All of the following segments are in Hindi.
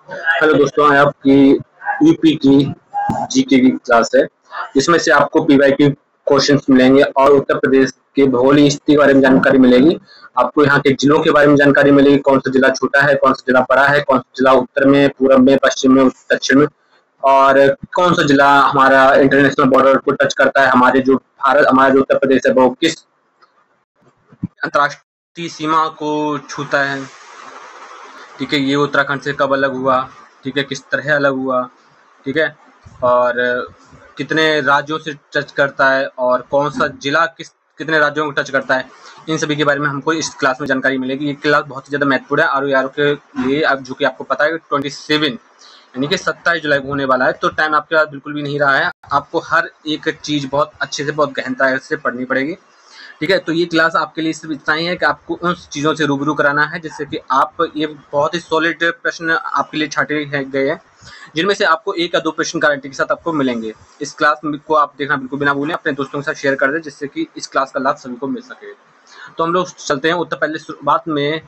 हेलो दोस्तों, आपकी यूपी की जीके की क्लास है। इसमें से आपको पीवाईक्यू क्वेश्चंस मिलेंगे और उत्तर प्रदेश के भौगोलिक स्थिति के बारे में जानकारी मिलेगी। आपको यहाँ के जिलों के बारे में जानकारी मिलेगी, कौन सा जिला छोटा है, कौन सा जिला बड़ा है, कौन सा जिला उत्तर में, पूर्व में, पश्चिम में, दक्षिण में, और कौन सा जिला हमारा इंटरनेशनल बॉर्डर को टच करता है। हमारा जो उत्तर प्रदेश है वो किस अंतर्राष्ट्रीय सीमा को छूता है। ठीक है, ये उत्तराखंड से कब अलग हुआ, ठीक है, किस तरह अलग हुआ, ठीक है, और कितने राज्यों से टच करता है, और कौन सा जिला कितने राज्यों को टच करता है। इन सभी के बारे में हमको इस क्लास में जानकारी मिलेगी। ये क्लास बहुत ही ज़्यादा महत्वपूर्ण है आर के लिए, अब जो कि आपको पता है 27 यानी कि 27 जुलाई को होने वाला है, तो टाइम आपके पास बिल्कुल भी नहीं रहा है। आपको हर एक चीज़ बहुत अच्छे से, बहुत गहनता से पढ़नी पड़ेगी। ठीक है, तो ये क्लास आपके लिए सिर्फ इतना ही है कि आपको उन चीज़ों से रूबरू कराना है जिससे कि आप ये बहुत ही सॉलिड प्रश्न आपके लिए छाटे गए हैं, जिनमें से आपको एक या दो प्रश्न गारंटी के साथ आपको मिलेंगे। इस क्लास को आप देखना बिल्कुल भी ना भूलें, अपने दोस्तों के साथ शेयर कर दें जिससे कि इस क्लास का लाभ सभी को मिल सके। तो हम लोग चलते हैं उत्तर। पहले शुरुआत में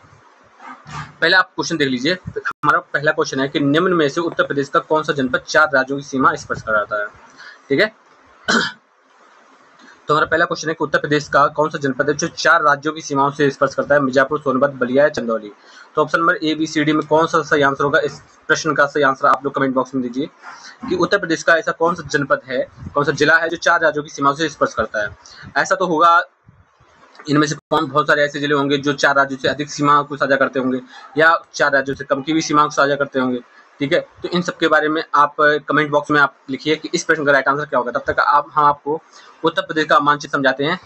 पहले आप क्वेश्चन देख लीजिए। हमारा पहला क्वेश्चन है कि निम्न में से उत्तर प्रदेश का कौन सा जनपद 4 राज्यों की सीमा स्पर्श कराता है। ठीक है, तो हमारा पहला क्वेश्चन है कि उत्तर प्रदेश का कौन सा जनपद है जो 4 राज्यों की सीमाओं से स्पर्श करता है, मिर्जापुर, सोनभद्र, बलिया या चंदौली। तो option number A, B, C, D में कौन सा सही आंसर होगा। इस प्रश्न का सही आंसर आप लोग कमेंट बॉक्स में दीजिए कि उत्तर प्रदेश का ऐसा कौन सा जनपद है, कौन सा जिला है जो 4 राज्यों की सीमाओं से स्पर्श करता है। ऐसा तो होगा, इनमें से बहुत सारे ऐसे जिले होंगे जो 4 राज्यों से अधिक सीमा को साझा करते होंगे या 4 राज्यों से कम की भी सीमा को साझा करते होंगे। ठीक है, तो इन सब के बारे में आप कमेंट बॉक्स में आप लिखिए कि इस प्रश्न का राइट आंसर क्या होगा। तब तक हम आपको उत्तर प्रदेश का मानचित्र समझाते हैं।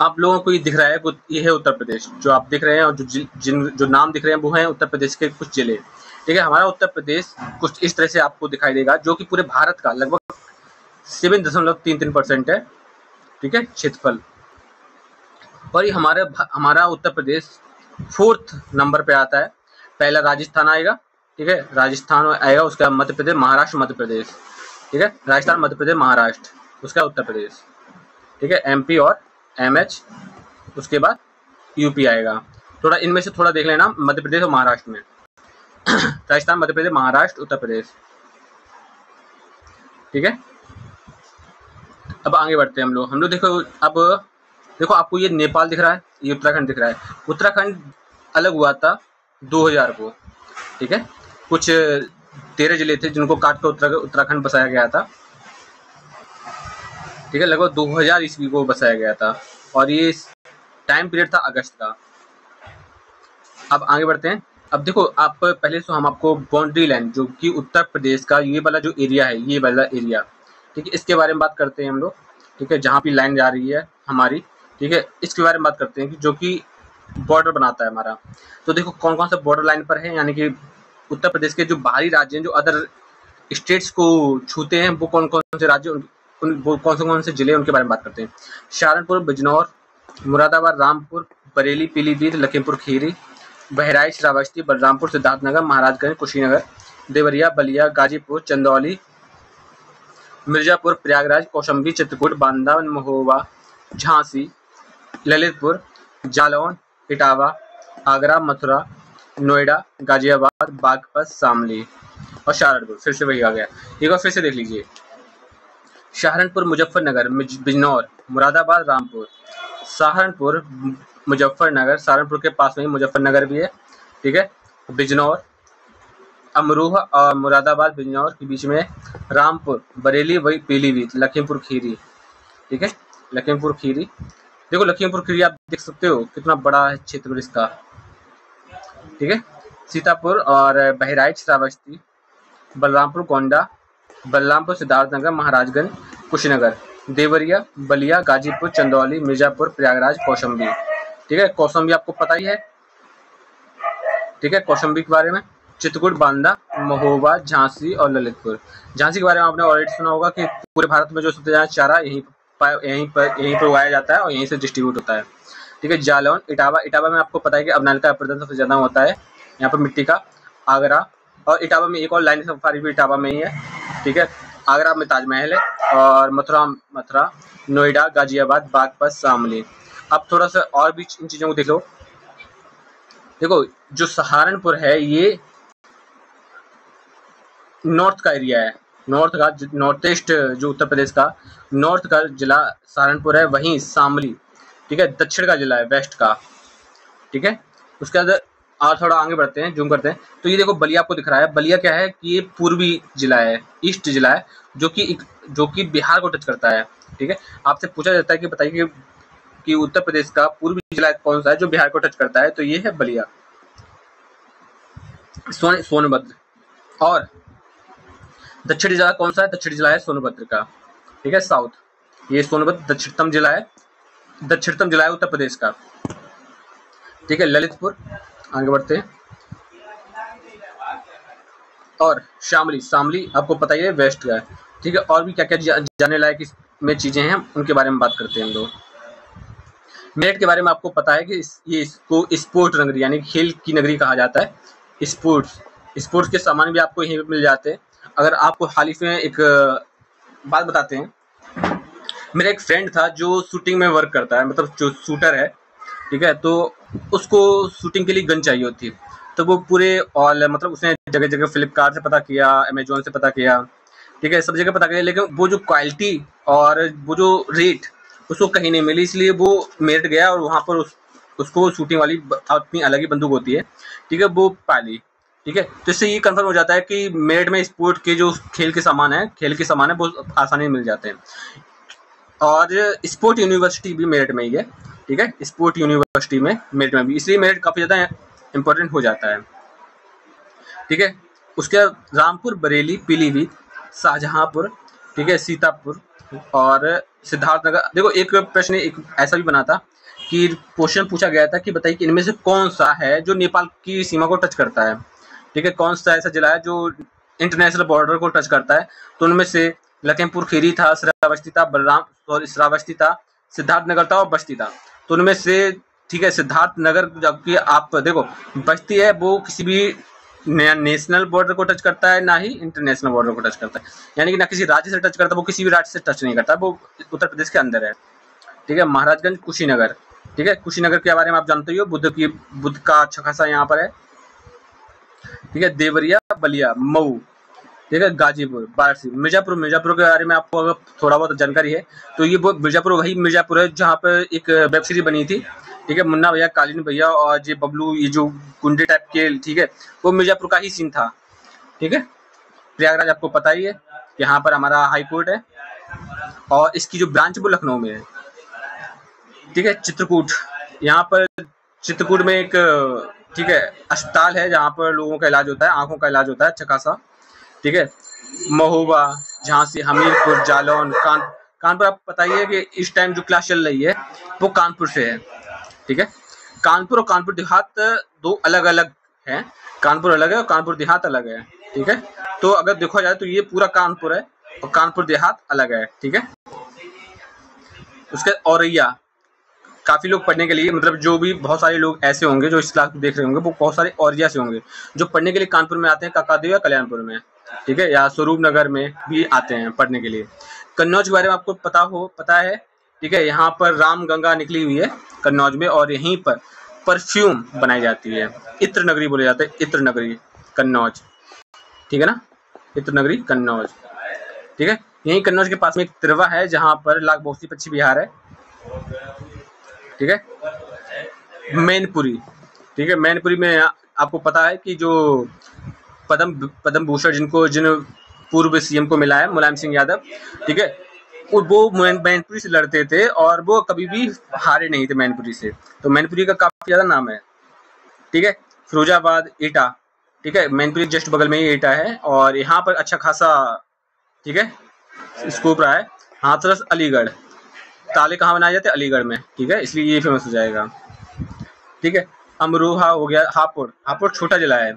आप लोगों को ये दिख रहा है, ये है उत्तर प्रदेश जो आप दिख रहे हैं, और जो नाम दिख रहे हैं वो हैं उत्तर प्रदेश के कुछ जिले। ठीक है, हमारा उत्तर प्रदेश कुछ इस तरह से आपको दिखाई देगा, जो कि पूरे भारत का लगभग 7.33% है। ठीक है, क्षेत्रफल। और ये हमारा उत्तर प्रदेश 4th नंबर पे आता है। पहला राजस्थान आएगा, ठीक है, राजस्थान आएगा, उसके बाद मध्य प्रदेश, महाराष्ट्र, मध्य प्रदेश। ठीक है, राजस्थान, मध्य प्रदेश, महाराष्ट्र, उसके बाद उत्तर प्रदेश। ठीक है, एमपी और एमएच, उसके बाद यूपी आएगा। थोड़ा इनमें से थोड़ा देख लेना मध्य प्रदेश और महाराष्ट्र में। राजस्थान, मध्य प्रदेश, महाराष्ट्र, उत्तर प्रदेश। ठीक है, अब आगे बढ़ते हैं हम लोग देखो, अब देखो आपको ये नेपाल दिख रहा है, ये उत्तराखंड दिख रहा है। उत्तराखंड अलग हुआ था 2000 को। ठीक है, कुछ 13 जिले थे जिनको काट कर उत्तराखंड बसाया गया था। ठीक है, लगभग 2000 ईस्वी को बसाया गया था, और ये टाइम पीरियड था अगस्त का। अब आगे बढ़ते हैं। अब देखो, आप पहले से हम आपको बाउंड्री लाइन जो कि उत्तर प्रदेश का ये वाला जो एरिया है, ये वाला एरिया, ठीक है, इसके बारे में बात करते हैं हम लोग। ठीक है, जहाँ पे लाइन जा रही है हमारी, ठीक है, इसके बारे में बात करते हैं कि जो कि बॉर्डर बनाता है हमारा। तो देखो कौन कौन सा बॉर्डर लाइन पर है, यानी कि उत्तर प्रदेश के जो बाहरी राज्य हैं जो अदर स्टेट्स को छूते हैं, वो कौन कौन से राज्य, वो कौन से जिले, उनके बारे में बात करते हैं। सहारनपुर, बिजनौर, मुरादाबाद, रामपुर, बरेली, पीलीभीत, लखीमपुर खीरी, बहराइच, श्रावस्ती, बलरामपुर, सिद्धार्थनगर, महाराजगंज, कुशीनगर, देवरिया, बलिया, गाजीपुर, चंदौली, मिर्जापुर, प्रयागराज, कौशाम्बी, चित्रकूट, बांदा, महोबा, झांसी, ललितपुर, जालौन, इटावा, आगरा, मथुरा, नोएडा, गाजियाबाद, बागपत, शामली और सहारनपुर। फिर से वही आ गया, एक बार फिर से देख लीजिए। सहारनपुर, मुजफ्फरनगर, बिजनौर, मुरादाबाद, रामपुर, सहारनपुर, मुजफ्फरनगर, सहारनपुर के पास में ही मुजफ्फरनगर भी है। ठीक है, बिजनौर, अमरोहा और मुरादाबाद, बिजनौर के बीच में रामपुर, बरेली, वही पीलीभीत, लखीमपुर खीरी। ठीक है, लखीमपुर खीरी, देखो लखीमपुर खीरी आप देख सकते हो कितना बड़ा है क्षेत्र इसका। ठीक है, सीतापुर और बहराइच, श्रावस्ती, बलरामपुर, गोंडा, बलरामपुर, सिद्धार्थनगर, महाराजगंज, कुशीनगर, देवरिया, बलिया, गाजीपुर, चंदौली, मिर्जापुर, प्रयागराज, कौशाम्बी। ठीक है, कौशाम्बी आपको पता ही है। ठीक है, कौशाम्बी के बारे में, चित्रकूट, बांदा, महोबा, झांसी और ललितपुर। झांसी के बारे में आपने ऑलरेडी सुना होगा कि पूरे भारत में जो सबसे ज़्यादा चारा यहीं पर उगाया जाता है और यहीं से डिस्ट्रीब्यूट होता है। ठीक है, जालौन, इटावा में आपको पता है कि अबनाल का उत्पादन सबसे ज़्यादा होता है यहाँ पर मिट्टी का। आगरा, और इटावा में एक और लाइन सफारी भी इटावा में ही है। ठीक है, आगरा में ताजमहल है, और मथुरा, नोएडा, गाजियाबाद, बागपत, शामली। अब थोड़ा सा और भी इन चीज़ों को देख लो। देखो जो सहारनपुर है, ये नॉर्थ का एरिया है, नॉर्थ ईस्ट जो उत्तर प्रदेश का नॉर्थ का जिला सहारनपुर है, वहीं शामली, ठीक है, दक्षिण का जिला है, वेस्ट का, ठीक है। उसके बाद और थोड़ा आगे बढ़ते हैं, जूम करते हैं, तो ये देखो बलिया आपको दिख रहा है। बलिया क्या है कि ये पूर्वी जिला है, ईस्ट जिला है, जो कि बिहार को टच करता है, ठीक है। आपसे पूछा जाता है कि बताइए कि उत्तर प्रदेश का पूर्वी जिला कौन सा है जो बिहार को टच करता है, तो ये है बलिया। सोनभद्र। और दक्षिणी जिला कौन सा है? दक्षिणी जिला है सोनभद्र का, ठीक है, साउथ। ये सोनभद्र दक्षिणतम जिला है उत्तर प्रदेश का, ठीक है। ललितपुर, आगे बढ़ते हैं, और शामली आपको पता ही है वेस्ट का है, ठीक है। और भी क्या क्या जानने लायक इसमें चीजें हैं, उनके बारे में बात करते हैं हम लोग। मेरठ के बारे में आपको पता है कि ये इसको स्पोर्ट नगरी यानी खेल की नगरी कहा जाता है। स्पोर्ट्स के सामान भी आपको यहीं पे मिल जाते हैं। अगर आपको हाल ही में एक बात बताते हैं, मेरा एक फ्रेंड था जो शूटिंग में वर्क करता है, मतलब जो शूटर है, ठीक है, तो उसको शूटिंग के लिए गन चाहिए होती, तो वो पूरे ऑल मतलब उसने जगह जगह फ्लिपकार्ट से पता किया, अमेजोन से पता किया, ठीक है, सब जगह पता किया, लेकिन वो जो क्वालिटी और वो जो रेट उसको कहीं नहीं मिली, इसलिए वो मेरठ गया और वहाँ पर उसको शूटिंग वाली अपनी अलग ही बंदूक होती है, ठीक है, वो पाली, ठीक है। तो इससे ये कंफर्म हो जाता है कि मेरठ में स्पोर्ट के जो खेल के सामान है बहुत आसानी से मिल जाते हैं। और स्पोर्ट यूनिवर्सिटी भी मेरठ में ही है, ठीक है, स्पोर्ट यूनिवर्सिटी में मेरठ में भी, इसलिए मेरठ काफ़ी ज़्यादा इम्पोर्टेंट हो जाता है, ठीक है। उसके बाद रामपुर, बरेली, पीलीभीत, शाहजहांपुर, ठीक है, सीतापुर और सिद्धार्थनगर। देखो एक प्रश्न एक ऐसा भी बना था कि क्वेश्चन पूछा गया था कि बताइए कि इनमें से कौन सा है जो नेपाल की सीमा को टच करता है, ठीक है, कौन सा ऐसा जिला है जो इंटरनेशनल बॉर्डर को टच करता है, तो उनमें से लखीमपुर खीरी था, श्रावस्ती था, सिद्धार्थनगर था और बस्ती था। तो उनमें से, ठीक है, सिद्धार्थनगर, जबकि आप देखो बस्ती है वो किसी भी नेशनल बॉर्डर को टच करता है, ना ही इंटरनेशनल बॉर्डर को टच करता है, यानी कि ना किसी राज्य से टच करता है, वो किसी भी राज्य से टच नहीं करता, वो उत्तर प्रदेश के अंदर है, ठीक है। महाराजगंज, कुशीनगर, ठीक है, कुशीनगर के बारे में आप जानते ही हो, बुद्ध का अच्छा खासा यहाँ पर है, ठीक है। देवरिया, बलिया, मऊ, ठीक है, गाजीपुर, वाराणसी, मिर्जापुर के बारे में आपको अगर थोड़ा बहुत जानकारी है तो ये वो मिर्जापुर है जहाँ पर एक वेब सीरीज बनी थी, ठीक है, मुन्ना भैया, कालीन भैया और ये बबलू, ये जो गुंडे टाइप के, ठीक है, वो मिर्जापुर का ही सीन था, ठीक है। प्रयागराज आपको पता ही है, यहाँ पर हमारा हाई कोर्ट है और इसकी जो ब्रांच वो लखनऊ में है, ठीक है। चित्रकूट, यहाँ पर चित्रकूट में एक, ठीक है, अस्पताल है जहाँ पर लोगों का इलाज होता है, आंखों का इलाज होता है अच्छा खासा, ठीक है। महोबा, झांसी, हमीरपुर, जालौन, कानपुर आपको पता ही है कि इस टाइम जो क्लास चल रही है वो कानपुर से है, ठीक है। कानपुर और कानपुर देहात दो अलग अलग हैं, कानपुर अलग है और कानपुर देहात अलग है, ठीक है। तो अगर देखा जाए तो ये पूरा कानपुर है और कानपुर देहात अलग है, ठीक है। उसके औरैया, काफ़ी लोग पढ़ने के लिए, मतलब जो भी बहुत सारे लोग ऐसे होंगे जो इस क्लास को देख रहे होंगे वो बहुत सारे औरैया से होंगे जो पढ़ने के लिए कानपुर में आते हैं, काकादेव या कल्याणपुर में, ठीक है, या स्वरूप नगर में भी आते हैं पढ़ने के लिए। कन्नौज के बारे में आपको पता है, ठीक है, यहाँ पर रामगंगा निकली हुई है कन्नौज में और यहीं पर परफ्यूम बनाई जाती है, इत्र नगरी बोले जाते हैं, इत्र नगरी कन्नौज, ठीक है ना, इत्र नगरी कन्नौज, ठीक है। यहीं कन्नौज के पास में एक तिरवा है जहाँ पर लाख बहुसी पक्षी विहार है, ठीक है। मैनपुरी, ठीक है, मैनपुरी में आपको पता है कि जो पद्म भूषण जिन पूर्व सीएम को मिला है, मुलायम सिंह यादव, ठीक है, वो मैनपुरी से लड़ते थे और वो कभी भी हारे नहीं थे मैनपुरी से, तो मैनपुरी का काफी ज्यादा नाम है, ठीक है। फिरोजाबाद, एटा, ठीक है, मैनपुरी जस्ट बगल में ही एटा है और यहाँ पर अच्छा खासा, ठीक है, स्कोप रहा है। हाथरस, अलीगढ़, ताले कहाँ बनाए जाते हैं? अलीगढ़ में, ठीक है, इसलिए ये फेमस हो जाएगा, ठीक है। अमरोहा हो गया, हापुड़ छोटा जिला है,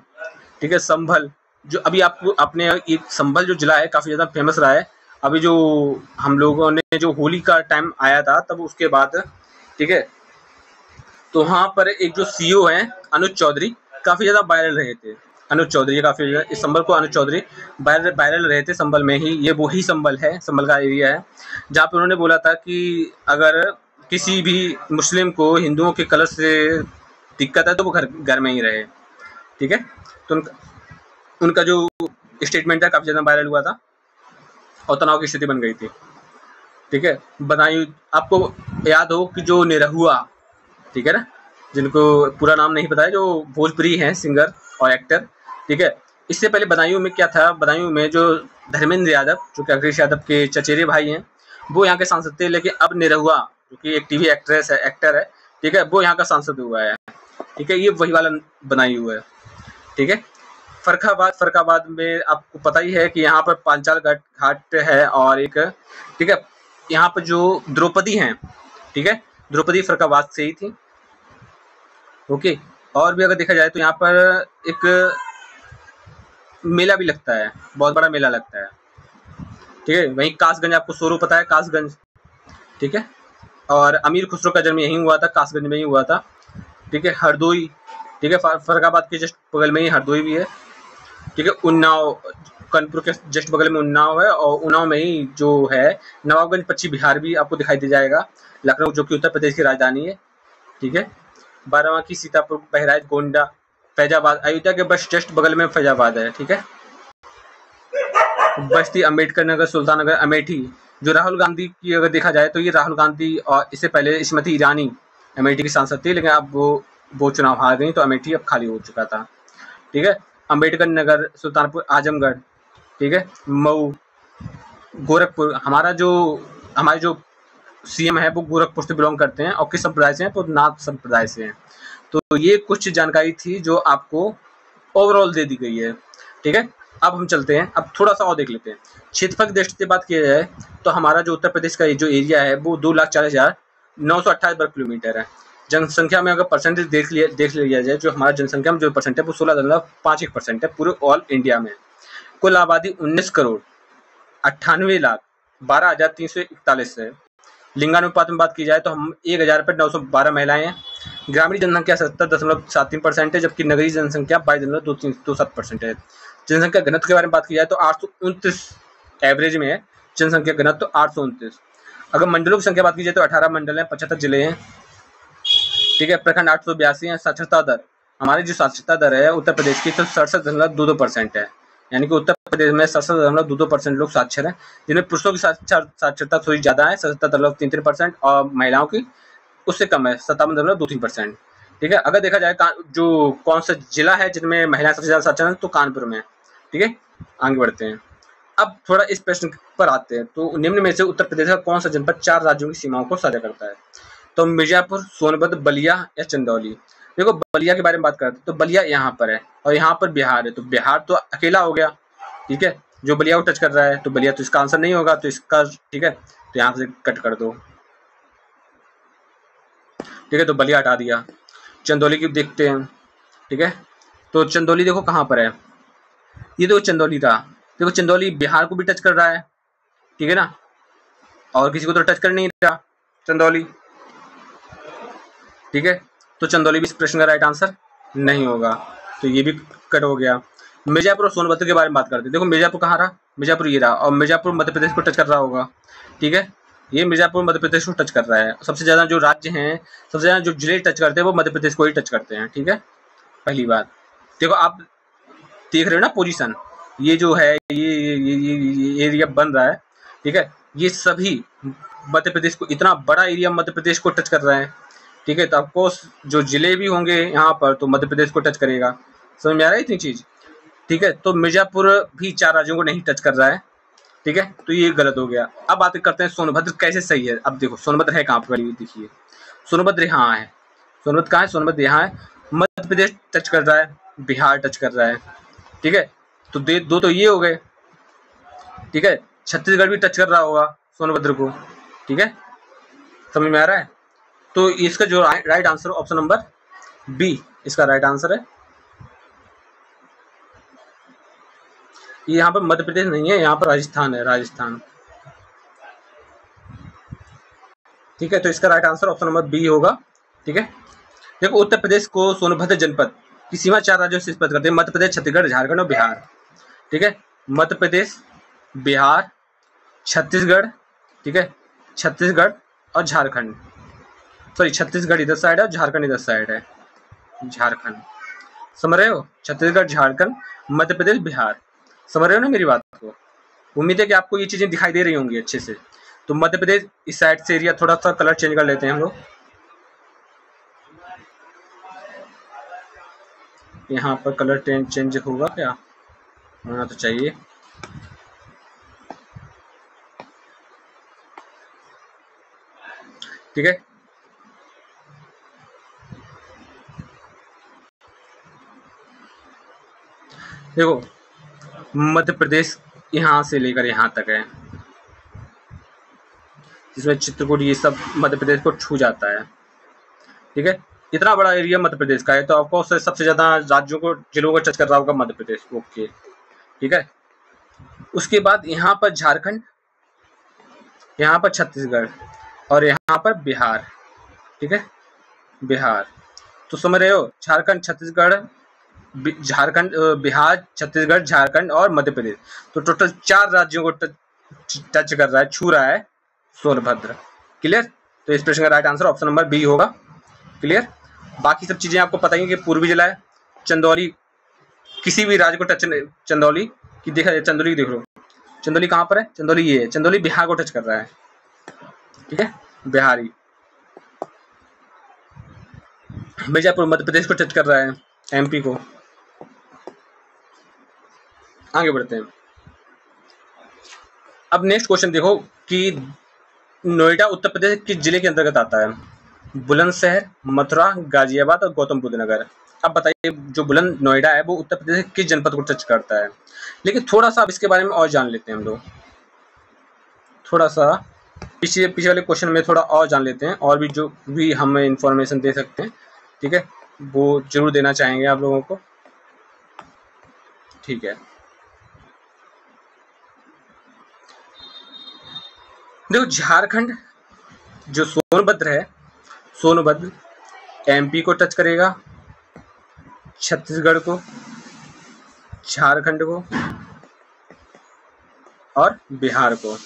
ठीक है। संभल, जो अभी आपको अपने एक संभल जो जिला है काफी ज्यादा फेमस रहा है, अभी जो हम लोगों ने जो होली का टाइम आया था तब उसके बाद, ठीक है, तो वहाँ पर एक जो सीईओ हैं अनुज चौधरी काफी ज्यादा वायरल रहे थे, अनुज चौधरी काफी इस संभल को अनुज चौधरी वायरल रहे थे संभल में ही, ये वही संभल है, संभल का एरिया है जहाँ पे उन्होंने बोला था कि अगर किसी भी मुस्लिम को हिंदुओं के कलर से दिक्कत है तो वो घर में ही रहे, ठीक है। तो उनका जो स्टेटमेंट था, काफी ज्यादा वायरल हुआ था और तनाव की स्थिति बन गई थी। ठीक है, बदायूं आपको याद हो कि जो निरहुआ, ठीक है ना, जिनको पूरा नाम नहीं पता है, जो भोजपुरी हैं सिंगर और एक्टर। ठीक है, इससे पहले बदायूं में क्या था, बदायूं में जो धर्मेंद्र यादव, जो कि अखिलेश यादव के चचेरे भाई हैं, वो यहाँ के सांसद थे। लेकिन अब निरहुआ, जो कि एक टीवी एक्ट्रेस है, एक्टर है, ठीक है, वो यहाँ का सांसद हुआ है। ठीक है, ये वही वाला बदायूं है। ठीक है, फर्रुखाबाद में आपको पता ही है कि यहाँ पर पांचाल घाट है और एक, ठीक है, यहाँ पर जो द्रौपदी हैं, ठीक है, द्रौपदी फर्रुखाबाद से ही थी। ओके, और भी अगर देखा जाए तो यहाँ पर एक मेला भी लगता है, बहुत बड़ा मेला लगता है। ठीक है, वहीं कासगंज, आपको सोरो पता है, कासगंज, ठीक है, और अमीर खुसरो का जन्म यहीं हुआ था, कासगंज में ही हुआ था। ठीक है, हरदोई, ठीक है, फर्रुखाबाद के जस्ट बगल में ही हरदोई भी है। ठीक है, उन्नाव, कानपुर के जस्ट बगल में उन्नाव है, और उन्नाव में ही जो है नवाबगंज पश्चिम बिहार भी आपको दिखाई दे जाएगा। लखनऊ, जो कि उत्तर प्रदेश की राजधानी है। ठीक है, बाराबंकी, सीतापुर, बहराइच, गोंडा, फैजाबाद, अयोध्या के बस जस्ट बगल में फैजाबाद है। ठीक है, बस्ती, अम्बेडकर नगर, सुल्ताननगर, अमेठी, जो राहुल गांधी की अगर देखा जाए तो ये राहुल गांधी और इससे पहले स्मृति ईरानी अमेठी की सांसद थी, लेकिन अब वो चुनाव हार गई तो अमेठी अब खाली हो चुका था। ठीक है, अम्बेडकर नगर, सुल्तानपुर, आजमगढ़, ठीक है, मऊ, गोरखपुर। हमारे जो सीएम है वो गोरखपुर से बिलोंग करते हैं, और किस संप्रदाय से हैं, तो नाथ संप्रदाय से हैं। तो ये कुछ जानकारी थी जो आपको ओवरऑल दे दी गई है। ठीक है, अब हम चलते हैं, अब थोड़ा सा और देख लेते हैं। क्षेत्रफल की दृष्टि से बात किया जाए तो हमारा जो उत्तर प्रदेश का जो एरिया है वो 2,40,928 वर्ग किलोमीटर है। जनसंख्या में अगर परसेंटेज देख लिया जाए, जो हमारा जनसंख्या में जो परसेंट है वो 16.51% है पूरे ऑल इंडिया में। कुल आबादी 19,98,12,341 है। लिंगानुपात में बात की जाए तो हम 1,000 पर 912 महिलाएं हैं। ग्रामीण जनसंख्या 70.73% है, जबकि नगरीय जनसंख्या 22.27% है। जनसंख्या घनत्व के बारे में बात की जाए तो 829 एवरेज में है जनसंख्या घनत्व, तो 829। अगर मंडलों की संख्या बात की जाए तो 18 मंडल हैं, 75 जिले हैं। ठीक है, प्रखंड 882 हैं। साक्षरता दर, हमारी जो साक्षरता दर है उत्तर प्रदेश की, तो 67.22% है। यानी कि उत्तर प्रदेश में 67.22% लोग साक्षर हैं, जिनमें पुरुषों की साक्षरता थोड़ी ज्यादा है, 77.33%, और महिलाओं की उससे कम है, 57.23%। ठीक है, अगर देखा जाए जो कौन सा जिला है जिनमें महिलाएं सबसे ज्यादा साक्षर हैं, तो कानपुर में। ठीक है, आगे बढ़ते हैं। अब थोड़ा इस प्रश्न पर आते हैं, तो निम्न में से उत्तर प्रदेश का कौन सा जनपद 4 राज्यों की सीमाओं को साझा करता है? तो मिर्जापुर, सोनभद्र, बलिया या चंदौली। देखो, बलिया के बारे में बात करते हैं तो बलिया यहाँ पर है, और यहाँ पर बिहार है, तो बिहार तो अकेला हो गया। ठीक है, जो बलिया को टच कर रहा है, तो बलिया तो इसका आंसर नहीं होगा, तो इसका, ठीक है, तो यहाँ से कट कर दो। ठीक है, तो बलिया हटा दिया। चंदौली की देखते हैं। ठीक है, तो चंदौली देखो कहाँ पर है, ये देखो चंदौली था। देखो, चंदौली बिहार को भी टच कर रहा है, ठीक है ना, और किसी को तो टच कर नहीं रहा चंदौली। ठीक है, तो चंदौली भी इस प्रश्न का राइट आंसर नहीं होगा, तो ये भी कट हो गया। मिर्जापुर और सोनभद्र के बारे में बात करते हैं। देखो, मिर्जापुर कहाँ रहा, मिर्जापुर ये रहा, और मिर्जापुर मध्य प्रदेश को टच कर रहा होगा। ठीक है, ये मिर्जापुर मध्य प्रदेश को टच कर रहा है। सबसे ज्यादा जो राज्य हैं, सबसे ज्यादा जो जिले टच करते हैं वो मध्य प्रदेश को ही टच करते हैं। ठीक है, पहली बात। देखो, आप देख रहे हो ना पोजीशन, ये जो है ये एरिया बन रहा है। ठीक है, ये सभी मध्य प्रदेश को, इतना बड़ा एरिया मध्य प्रदेश को टच कर रहा है। ठीक है, तो ऑफकोर्स जो जिले भी होंगे यहाँ पर तो मध्य प्रदेश को टच करेगा। समझ में आ रहा है इतनी चीज? ठीक है, तो मिर्जापुर भी 4 राज्यों को नहीं टच कर रहा है। ठीक है, तो ये गलत हो गया। अब बात करते हैं सोनभद्र कैसे सही है। अब देखो, सोनभद्र है कहाँ पर, देखिए सोनभद्र यहाँ है। सोनभद्र कहाँ है? सोनभद्र यहाँ है। मध्य प्रदेश टच कर रहा है, बिहार टच कर रहा है। ठीक है, तो दो तो ये हो गए। ठीक है, छत्तीसगढ़ भी टच कर रहा होगा सोनभद्र को। ठीक है, समझ में आ रहा है? तो इसका जो right answer option number B इसका राइट आंसर है। ये यहाँ पर मध्य प्रदेश नहीं है, यहाँ पर राजस्थान है, राजस्थान। ठीक है, तो इसका right answer option number B होगा। ठीक है, देखो, उत्तर प्रदेश को सोनभद्र जनपद की सीमा 4 राज्यों से स्पर्श करते हैं, मध्य प्रदेश, छत्तीसगढ़, झारखंड और बिहार। ठीक है, मध्य प्रदेश, बिहार, छत्तीसगढ़, ठीक है, छत्तीसगढ़ और झारखंड। सॉरी, छत्तीसगढ़ इधर साइड है और झारखंड इधर साइड है, झारखंड। समझ रहे हो? छत्तीसगढ़, झारखंड, मध्य प्रदेश, बिहार। समझ रहे हो ना मेरी बात को? उम्मीद है कि आपको ये चीजें दिखाई दे रही होंगी अच्छे से। तो मध्य प्रदेश इस साइड से एरिया, थोड़ा सा कलर चेंज कर लेते हैं हम लोग। यहाँ पर कलर चेंज होगा क्या? होना तो चाहिए। ठीक है, देखो मध्य प्रदेश यहाँ से लेकर यहाँ तक है, जिसमें चित्रकूट ये सब मध्य प्रदेश को छू जाता है। ठीक है, इतना बड़ा एरिया मध्य प्रदेश का है, तो आपको सबसे ज्यादा राज्यों को, जिलों को टच कर रहा होगा मध्य प्रदेश। ओके, ठीक है। उसके बाद यहाँ पर झारखंड, यहाँ पर छत्तीसगढ़ और यहाँ पर बिहार। ठीक है, बिहार। तो समझ रहे हो, झारखंड, छत्तीसगढ़, बिहार, छत्तीसगढ़, झारखंड और मध्य प्रदेश। तो टोटल 4 राज्यों को टच कर रहा है, छू रहा है सोनभद्र। क्लियर? तो इस प्रश्न का right answer option number B होगा। क्लियर? बाकी सब चीजें आपको पता ही है कि पूर्वी जिला है, चंदौली किसी भी राज्य को टच, चंदौली की देखा, चंदौली देख लो, चंदौली कहाँ पर है? चंदौली ये है, चंदौली बिहार को टच कर रहा है। ठीक है, बिहारी। बीजापुर मध्य प्रदेश को टच कर रहा है, एमपी को। आगे बढ़ते हैं। अब नेक्स्ट क्वेश्चन देखो कि नोएडा उत्तर प्रदेश किस जिले के अंतर्गत आता है? बुलंदशहर, मथुरा, गाजियाबाद और गौतम बुद्ध नगर। अब बताइए, जो बुलंद नोएडा है वो उत्तर प्रदेश के किस जनपद को टच करता है? लेकिन थोड़ा सा अब इसके बारे में और जान लेते हैं हम लोग, थोड़ा सा पीछे वाले क्वेश्चन में थोड़ा और जान लेते हैं, और भी जो भी हम इंफॉर्मेशन दे सकते हैं, ठीक है, वो जरूर देना चाहेंगे आप लोगों को। ठीक है, देखो झारखंड जो सोनभद्र है, सोनभद्र एमपी को टच करेगा, छत्तीसगढ़ को, झारखंड को और बिहार को,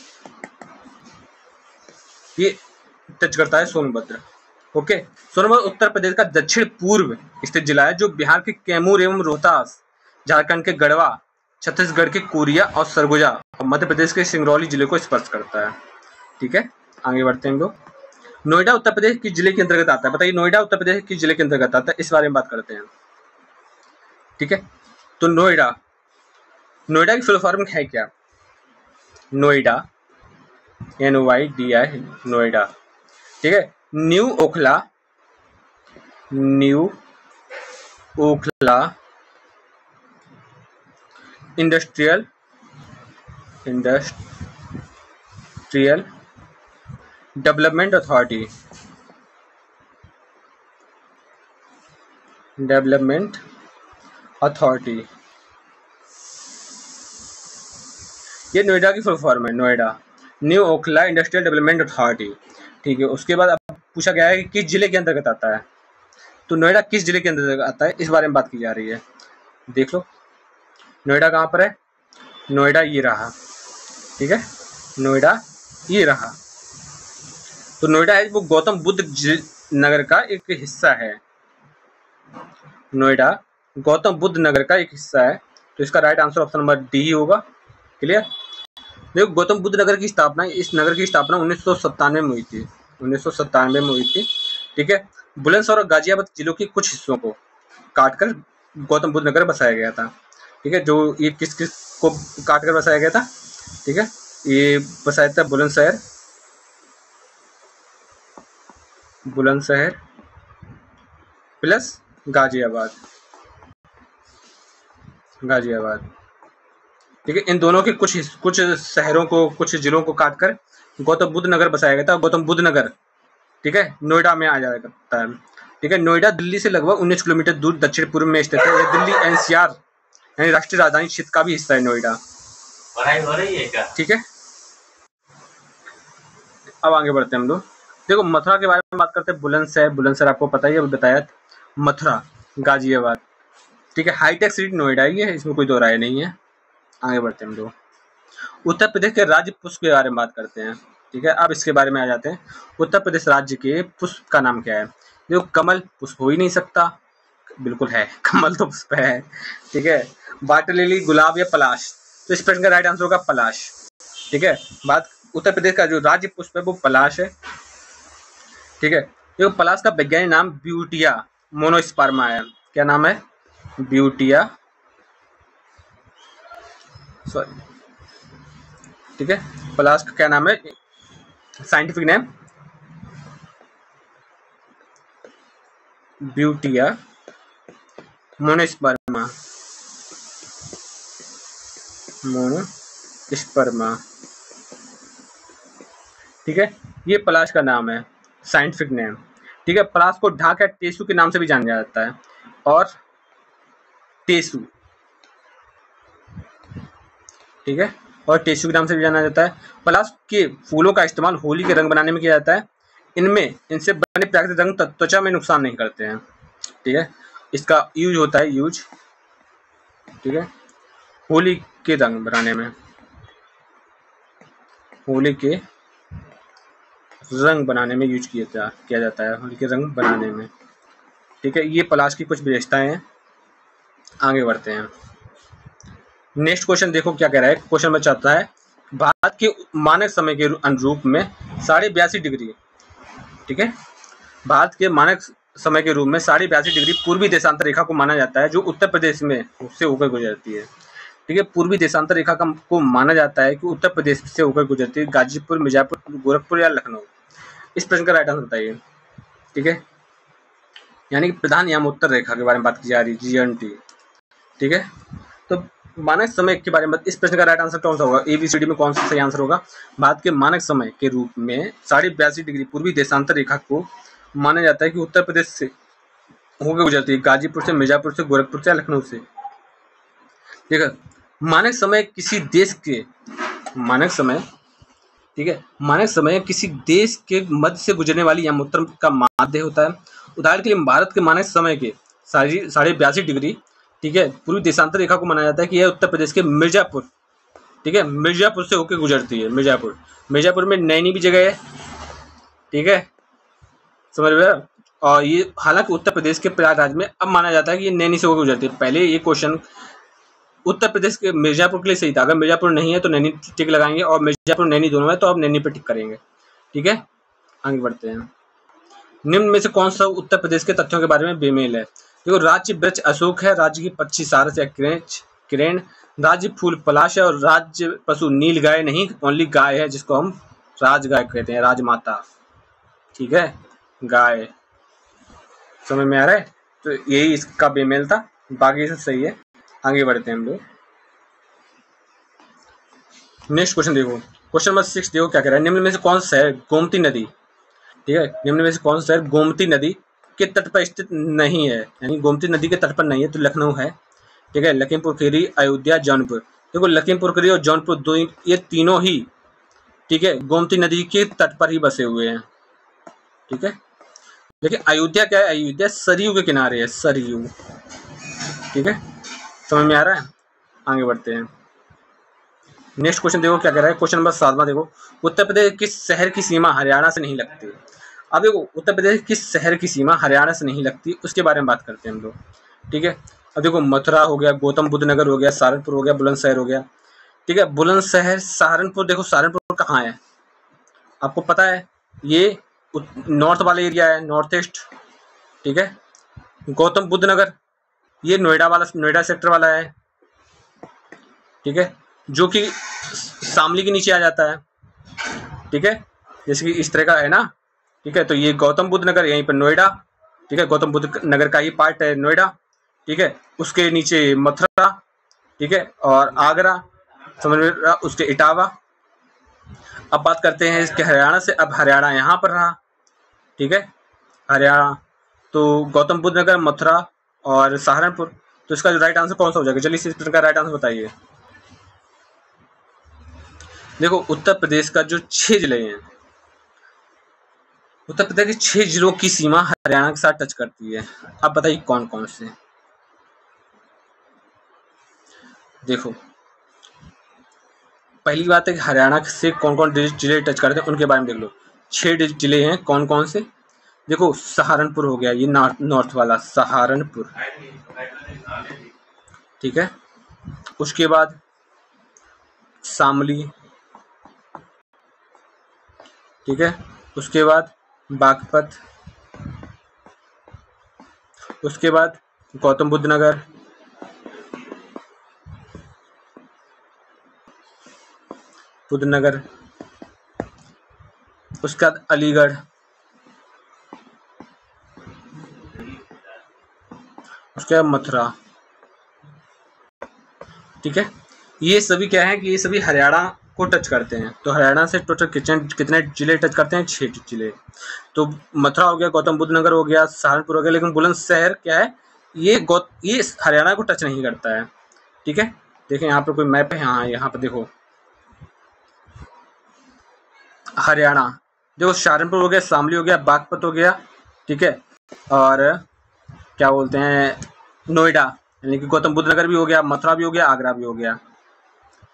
ये टच करता है सोनभद्र। ओके, सोनभद्र उत्तर प्रदेश का दक्षिण पूर्व स्थित जिला है, जो बिहार के कैमूर एवं रोहतास, झारखंड के गढ़वा, छत्तीसगढ़ के कोरिया और सरगुजा और मध्य प्रदेश के सिंगरौली जिले को स्पर्श करता है। ठीक है, आगे बढ़ते हैं हम लोग। नोएडा उत्तर प्रदेश किस जिले के अंतर्गत आता है? बताइए, नोएडा उत्तर प्रदेश किस जिले के अंतर्गत आता है, इस बारे में बात करते हैं। ठीक है, तो नोएडा की फुल फॉर्म है क्या? नोएडा, NOIDA, नोएडा। ठीक है, new Okhla industrial development authority, ये नोएडा की फुल फॉर्म है, Noida new Okhla industrial development authority. ठीक है, उसके बाद अब पूछा गया है कि किस जिले के अंतर्गत आता है, तो नोएडा किस जिले के अंतर्गत आता है, इस बारे में बात की जा रही है। देख लो नोएडा कहाँ पर है, नोएडा ये रहा। ठीक है, नोएडा ये रहा। तो नोएडा है वो गौतम बुद्ध नगर का एक हिस्सा है, नोएडा गौतम बुद्ध नगर का एक हिस्सा है। तो इसका right answer option number D ही होगा। क्लियर? देखो गौतम बुद्ध नगर की स्थापना, इस नगर की स्थापना 1997 में हुई थी, 1997 में हुई थी। ठीक है, बुलंदशहर और गाजियाबाद जिलों के कुछ हिस्सों को काटकर गौतम बुद्ध नगर बसाया गया था। ठीक है, जो ये किस को काटकर बसाया गया था? ठीक है, ये बसाया था बुलंदशहर प्लस गाजियाबाद। ठीक है, इन दोनों के कुछ शहरों को, कुछ जिलों को काटकर गौतम बुद्ध नगर बसाया गया था। गौतम बुद्ध नगर, ठीक है, नोएडा में आ जाता है। ठीक है, नोएडा दिल्ली से लगभग 19 किलोमीटर दूर दक्षिण पूर्व में स्थित है। यह दिल्ली NCR यानी राष्ट्रीय राजधानी क्षेत्र का भी हिस्सा है नोएडा। पढ़ाई हो रही है क्या? ठीक है, अब आगे बढ़ते हैं हम लोग। देखो मथुरा के बारे में बात करते हैं। बुलंदशहर आपको पता ही है, बताया। मथुरा, गाजियाबाद। ठीक है, हाईटेक सिटी नोएडा ही है, इसमें कोई दो राय नहीं है। आगे बढ़ते हैं हम लोग। उत्तर प्रदेश के राज्य पुष्प के बारे में बात करते हैं। ठीक है, अब इसके बारे में आ जाते हैं। उत्तर प्रदेश राज्य के पुष्प का नाम क्या है? देखो कमल पुष्प हो ही नहीं सकता, बिल्कुल है, कमल तो पुष्प है। ठीक है, वाटर लिली, गुलाब या पलाश, तो इस प्रश्न का राइट आंसर होगा पलाश। ठीक है, बात उत्तर प्रदेश का जो राज्य पुष्प है वो पलाश है। ठीक है, देखो पलाश का वैज्ञानिक नाम ब्यूटिया मोनोस्पर्मा है। क्या नाम है? ब्यूटिया, सॉरी, ठीक है, पलाश का क्या नाम है? Scientific name Butea monosperma, monosperma. ठीक है, ये पलाश का नाम है, साइंटिफिक नेम। ठीक है, पलाश को ढाक या टेसू के नाम से भी जाना जाता है, और टेसू, ठीक है, और टेसू के नाम से भी जाना जाता है। पलाश के फूलों का इस्तेमाल होली के रंग बनाने में किया जाता है। इनसे बने प्राकृतिक रंग त्वचा में नुकसान नहीं करते हैं। ठीक है, इसका यूज होता है, यूज, ठीक है, होली के रंग बनाने में, होली के रंग बनाने में यूज किया जाता है, होली के रंग बनाने में। ठीक है, ये पलाश की कुछ विशेषताएं हैं। आगे बढ़ते हैं। नेक्स्ट क्वेश्चन देखो क्या कह रहा है। क्वेश्चन में चाहता है भारत के मानक समय के अनुरूप में 82.5 डिग्री, ठीक है, भारत के मानक समय के रूप में 82.5 डिग्री पूर्वी देशांतर रेखा को माना जाता है, जो उत्तर प्रदेश में से होकर गुजरती है। ठीक है, पूर्वी देशांतर रेखा को माना जाता है कि उत्तर प्रदेश से होकर गुजरती है, गाजीपुर, मिर्जापुर, गोरखपुर या लखनऊ। इस प्रश्न का राइट आंसर बताइए। ठीक है, यानी कि प्रधान यामोत्तर रेखा के बारे में बात की जा रही है, GNT। ठीक है, तो मानक समय के बारे में इस प्रश्न का राइट आंसर कौन सा होगा? ABCD में कौन सा सही आंसर होगा? भारत के मानक समय के रूप में 82.5 डिग्री पूर्वी देशांतर रेखा को माना जाता है कि उत्तर प्रदेश से होकर गुजरती है, गाजीपुर से, मिर्जापुर से, गोरखपुर से या लखनऊ से। ठीक है, मानक समय किसी देश के मानक समय, ठीक है, मानक समय किसी देश के मध्य से गुजरने वाली यामोत्तर का माध्य होता है। उदाहरण के लिए भारत के मानक समय के 82.5 डिग्री, ठीक है, पूर्वी देशांतर रेखा को माना जाता है कि यह उत्तर प्रदेश के मिर्जापुर, ठीक है, मिर्जापुर से होकर गुजरती है। मिर्जापुर में नैनी भी जगह है। ठीक है, समझ रहे हो? और ये हालांकि उत्तर प्रदेश के प्रयागराज में अब माना जाता है कि ये नैनी से होकर गुजरती है। पहले ये क्वेश्चन उत्तर प्रदेश के मिर्जापुर के लिए सही था। अगर मिर्जापुर नहीं है तो नैनी टिक लगाएंगे, और मिर्जापुर नैनी दोनों है तो अब नैनी पे टिक करेंगे। ठीक है, आगे बढ़ते हैं। निम्न में से कौन सा उत्तर प्रदेश के तथ्यों के बारे में बेमेल है? देखो, राज्य वृक्ष अशोक है, राज्य की पक्षी सारस या किरण, राज्य फूल पलाश है, और राज्य पशु नील गाय नहीं, ओनली गाय है, जिसको हम राजगाय कहते हैं, राजमाता। ठीक है, गाय। समझ में आ रहा है? तो यही इसका बेमेल था, बाकी सब सही है। आगे बढ़ते हैं हम लोग। नेक्स्ट क्वेश्चन देखो, क्वेश्चन नंबर 6 देखो क्या कह रहा है। निम्न में से कौन सा शहर गोमती नदी, ठीक है, निम्न में से कौन सा शहर गोमती नदी के तट पर स्थित नहीं है? यानी गोमती नदी के तट पर नहीं है, तो लखनऊ है। ठीक है, लखीमपुर खीरी, अयोध्या, जौनपुर। देखो, लखीमपुर खीरी और जौनपुर दो, ये तीनों ही, ठीक है, गोमती नदी के तट पर ही बसे हुए हैं। ठीक है, लेकिन अयोध्या क्या है? अयोध्या सरयू के किनारे है, सरयू। ठीक है, समझ में आ रहा है? आगे बढ़ते हैं। नेक्स्ट क्वेश्चन देखो क्या कह रहा है। क्वेश्चन नंबर 7 देखो, उत्तर प्रदेश किस शहर की सीमा हरियाणा से नहीं लगती? अब देखो, उत्तर प्रदेश किस शहर की सीमा हरियाणा से नहीं लगती, उसके बारे में बात करते हैं हम लोग। ठीक है, अब देखो, मथुरा हो गया, गौतम बुद्ध नगर हो गया, सहारनपुर हो गया, बुलंदशहर हो गया। ठीक है, बुलंदशहर, सहारनपुर। देखो, सहारनपुर कहाँ है आपको पता है? ये नॉर्थ वाला एरिया है, नॉर्थ ईस्ट। ठीक है, गौतम बुद्ध नगर ये नोएडा सेक्टर वाला है। ठीक है, जो कि शामली के नीचे आ जाता है। ठीक है, जैसे कि इस तरह का है ना। ठीक है, तो ये गौतम बुद्ध नगर, यहीं पर नोएडा। ठीक है, गौतम बुद्ध नगर का ही पार्ट है नोएडा। ठीक है, उसके नीचे मथुरा। ठीक है, और आगरा, समझ में, उसके इटावा। अब बात करते हैं इसके हरियाणा से। अब हरियाणा यहाँ पर रहा। ठीक है, हरियाणा, तो गौतम बुद्ध नगर, मथुरा और सहारनपुर। तो इसका जो राइट आंसर कौन सा हो जाएगा? जल्दी से इस प्रश्न का राइट आंसर बताइए। देखो, उत्तर प्रदेश का जो 6 जिले हैं, उत्तर प्रदेश के 6 जिलों की सीमा हरियाणा के साथ टच करती है। अब बताइए कौन कौन से? देखो, पहली बात है कि हरियाणा से कौन कौन जिले टच करते हैं उनके बारे में देख लो। 6 जिले हैं, कौन कौन से? देखो, सहारनपुर हो गया, ये नॉर्थ वाला सहारनपुर। ठीक है, उसके बाद शामली, ठीक है, उसके बाद बागपत, उसके बाद गौतम बुद्ध नगर, उसके बाद अलीगढ़, उसके बाद मथुरा, ठीक है। ये सभी क्या है कि ये सभी हरियाणा को टच करते हैं। तो हरियाणा से टोटल कितने जिले टच करते हैं? 6 जिले। तो मथुरा हो गया, गौतम बुद्ध नगर हो गया, सहारनपुर हो गया, लेकिन बुलंदशहर क्या है, ये हरियाणा को टच नहीं करता है, ठीक है। देखें यहाँ पर कोई मैप है, हाँ यहाँ पर देखो हरियाणा, देखो सहारनपुर हो गया, शामली हो गया, बागपत हो गया, ठीक है, और क्या बोलते हैं नोएडा, यानी कि गौतम बुद्ध नगर भी हो गया, मथुरा भी हो गया, आगरा भी हो गया,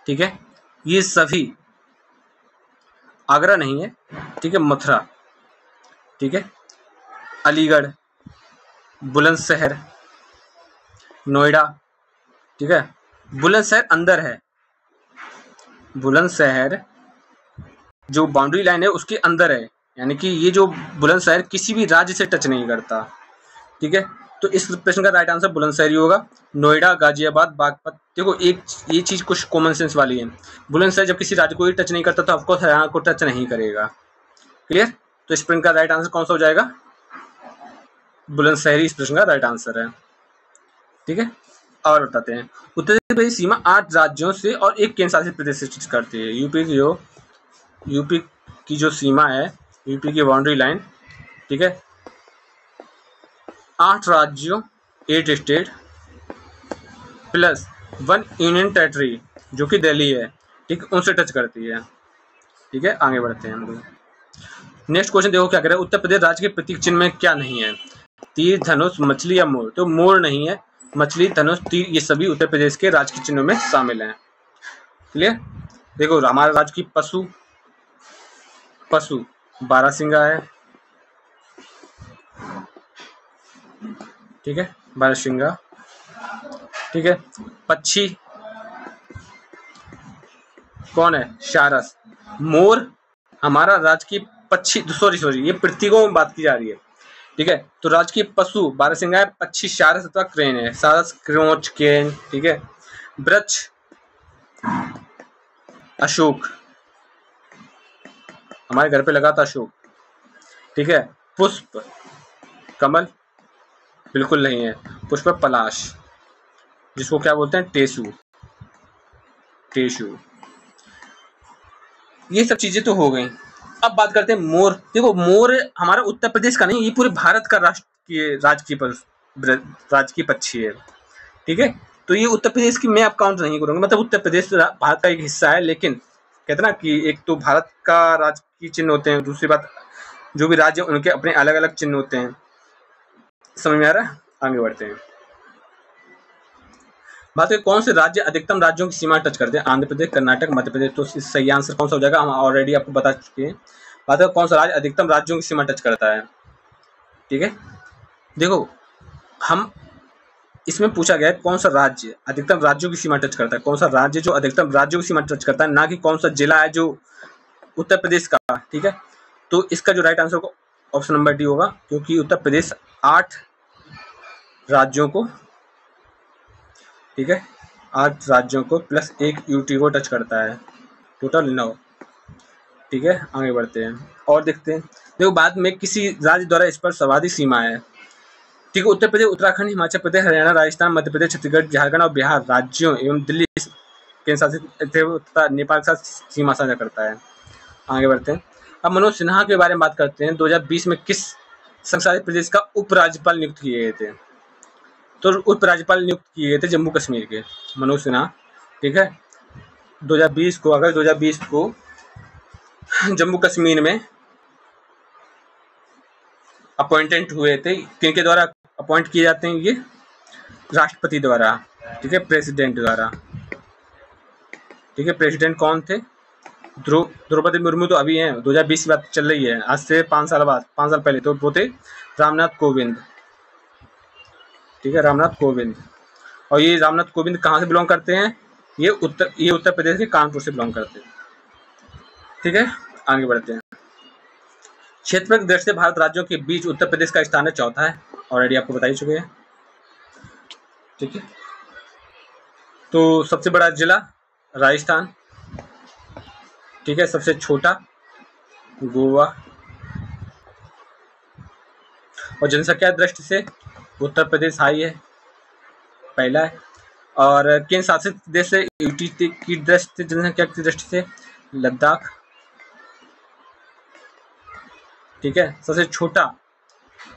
ठीक है। ये सभी, आगरा नहीं है, ठीक है, मथुरा, ठीक है, अलीगढ़, बुलंदशहर, नोएडा, ठीक है। बुलंदशहर अंदर है, बुलंदशहर जो बाउंड्री लाइन है उसके अंदर है, यानी कि ये जो बुलंदशहर किसी भी राज्य से टच नहीं करता, ठीक है। तो इस प्रश्न का राइट आंसर बुलंदशहर ही होगा। नोएडा, गाजियाबाद, बागपत, देखो एक ये चीज कुछ कॉमन सेंस वाली है, बुलंदशहर जब किसी राज्य को ही टच नहीं करता तो ऑफकोर्स हरियाणा को टच नहीं करेगा। क्लियर? तो इस प्रश्न का राइट आंसर कौन सा हो जाएगा? बुलंदशहर इस प्रश्न का राइट आंसर है, ठीक है। और बताते हैं, उत्तर प्रदेश सीमा 8 राज्यों से और एक केंद्र शासित प्रदेश से टच करती है। यूपी की जो सीमा है, यूपी की बाउंड्री लाइन, ठीक है, 8 राज्यों 8 स्टेट प्लस 1 यूनियन टेरिटरी जो कि दिल्ली है, ठीक, उनसे टच करती है, ठीक है। आगे बढ़ते हैं हम लोग। नेक्स्ट क्वेश्चन देखो क्या कह रहा है, उत्तर प्रदेश राज्य के प्रतीक चिन्ह में क्या नहीं है? तीर, धनुष, मछली या मोर? तो मोर नहीं है, मछली, धनुष, तीर ये सभी उत्तर प्रदेश के राज्य के चिन्हों में शामिल हैं। क्लियर? देखो हमारा राज्य की पशु बारहसिंगा है, ठीक है, बारहसिंगा, ठीक है। पक्षी कौन है? सारस। मोर हमारा राज्य की पक्षी, सॉरी ये प्रतीकों में बात की जा रही है, ठीक है। तो राज्य की पशु बारहसिंगा है, पक्षी सारस अथवा क्रेन है, सारस, क्रोच, क्रेन, ठीक है। वृक्ष अशोक, हमारे घर पे लगा था अशोक, ठीक है। पुष्प कमल, बिल्कुल नहीं है, पुष्प पलाश, जिसको क्या बोलते हैं? टेसू। ये सब चीजें तो हो गई। अब बात करते हैं मोर। देखो मोर हमारा उत्तर प्रदेश का नहीं, ये पूरे भारत का राज्य की पक्षी है, ठीक है। तो ये उत्तर प्रदेश की मैं अब काउंट नहीं करूंगा, मतलब उत्तर प्रदेश भारत का एक हिस्सा है, लेकिन कहते ना कि एक तो भारत का राज्य की चिन्ह होते हैं, दूसरी बात जो भी राज्य उनके अपने अलग अलग चिन्ह होते हैं। समझ में आ रहा है? आगे बढ़ते हैं। बात करें कौन से राज्य अधिकतम राज्यों की सीमा टच करते हैं? आंध्र प्रदेश, कर्नाटक, मध्य प्रदेश। तो सही आंसर कौन सा हो जाएगा? हम ऑलरेडी आपको बता चुके हैं। बात करें कौन सा राज्य अधिकतम राज्यों की सीमा टच करता है, ठीक है। देखो हम इसमें पूछा गया है कौन सा राज्य अधिकतम राज्यों की सीमा टच करता है, कौन सा राज्य जो अधिकतम राज्यों की सीमा टच करता है, ना कि कौन सा जिला है जो उत्तर प्रदेश का, ठीक है। तो इसका जो राइट आंसर होगा ऑप्शन नंबर डी होगा, क्योंकि उत्तर प्रदेश 8 राज्यों को, ठीक है, 8 राज्यों को प्लस 1 यूटी को टच करता है, टोटल 9, ठीक है। आगे बढ़ते हैं और देखते हैं। देखो बाद में किसी राज्य द्वारा इस पर सर्वाधिक सीमा है, ठीक है। उत्तर प्रदेश, उत्तराखंड, हिमाचल प्रदेश, हरियाणा, राजस्थान, मध्य प्रदेश, छत्तीसगढ़, झारखंड और बिहार राज्यों एवं दिल्ली केंद्र शासित तथा नेपाल के साथ सीमा साझा करता है। आगे बढ़ते हैं। अब मनोज सिन्हा के बारे में बात करते हैं। 2020 में किस संघशासित प्रदेश का उपराज्यपाल नियुक्त किए गए थे? तो उपराज्यपाल नियुक्त किए गए थे जम्मू कश्मीर के मनोज सिन्हा, ठीक है। 2020 को जम्मू कश्मीर में अपॉइंटेड हुए थे। किनके द्वारा अपॉइंट किए जाते हैं? ये राष्ट्रपति द्वारा, ठीक है, प्रेसिडेंट द्वारा, ठीक है। प्रेसिडेंट कौन थे? द्रौपदी मुर्मू तो अभी हैं, 2020 की बात चल रही है, आज से 5 साल पहले तो वो थे रामनाथ कोविंद, ठीक है, रामनाथ कोविंद। और ये रामनाथ कोविंद कहाँ से बिलोंग करते हैं? ये उत्तर प्रदेश के कानपुर से बिलोंग करते हैं। ठीक है, आगे बढ़ते हैं। क्षेत्रफल की दृष्टि से भारत राज्यों के बीच उत्तर प्रदेश का स्थान है चौथा है, ऑलरेडी आपको बता ही चुके हैं। ठीक है, तो सबसे बड़ा जिला राजस्थान, ठीक है, सबसे छोटा गोवा, और जनसंख्या दृष्टि से उत्तर प्रदेश हाई है, पहला है। और केंद्र शासित प्रदेश से यूटी की दृष्टि, जनसंख्या की दृष्टि से लद्दाख, ठीक है, सबसे छोटा।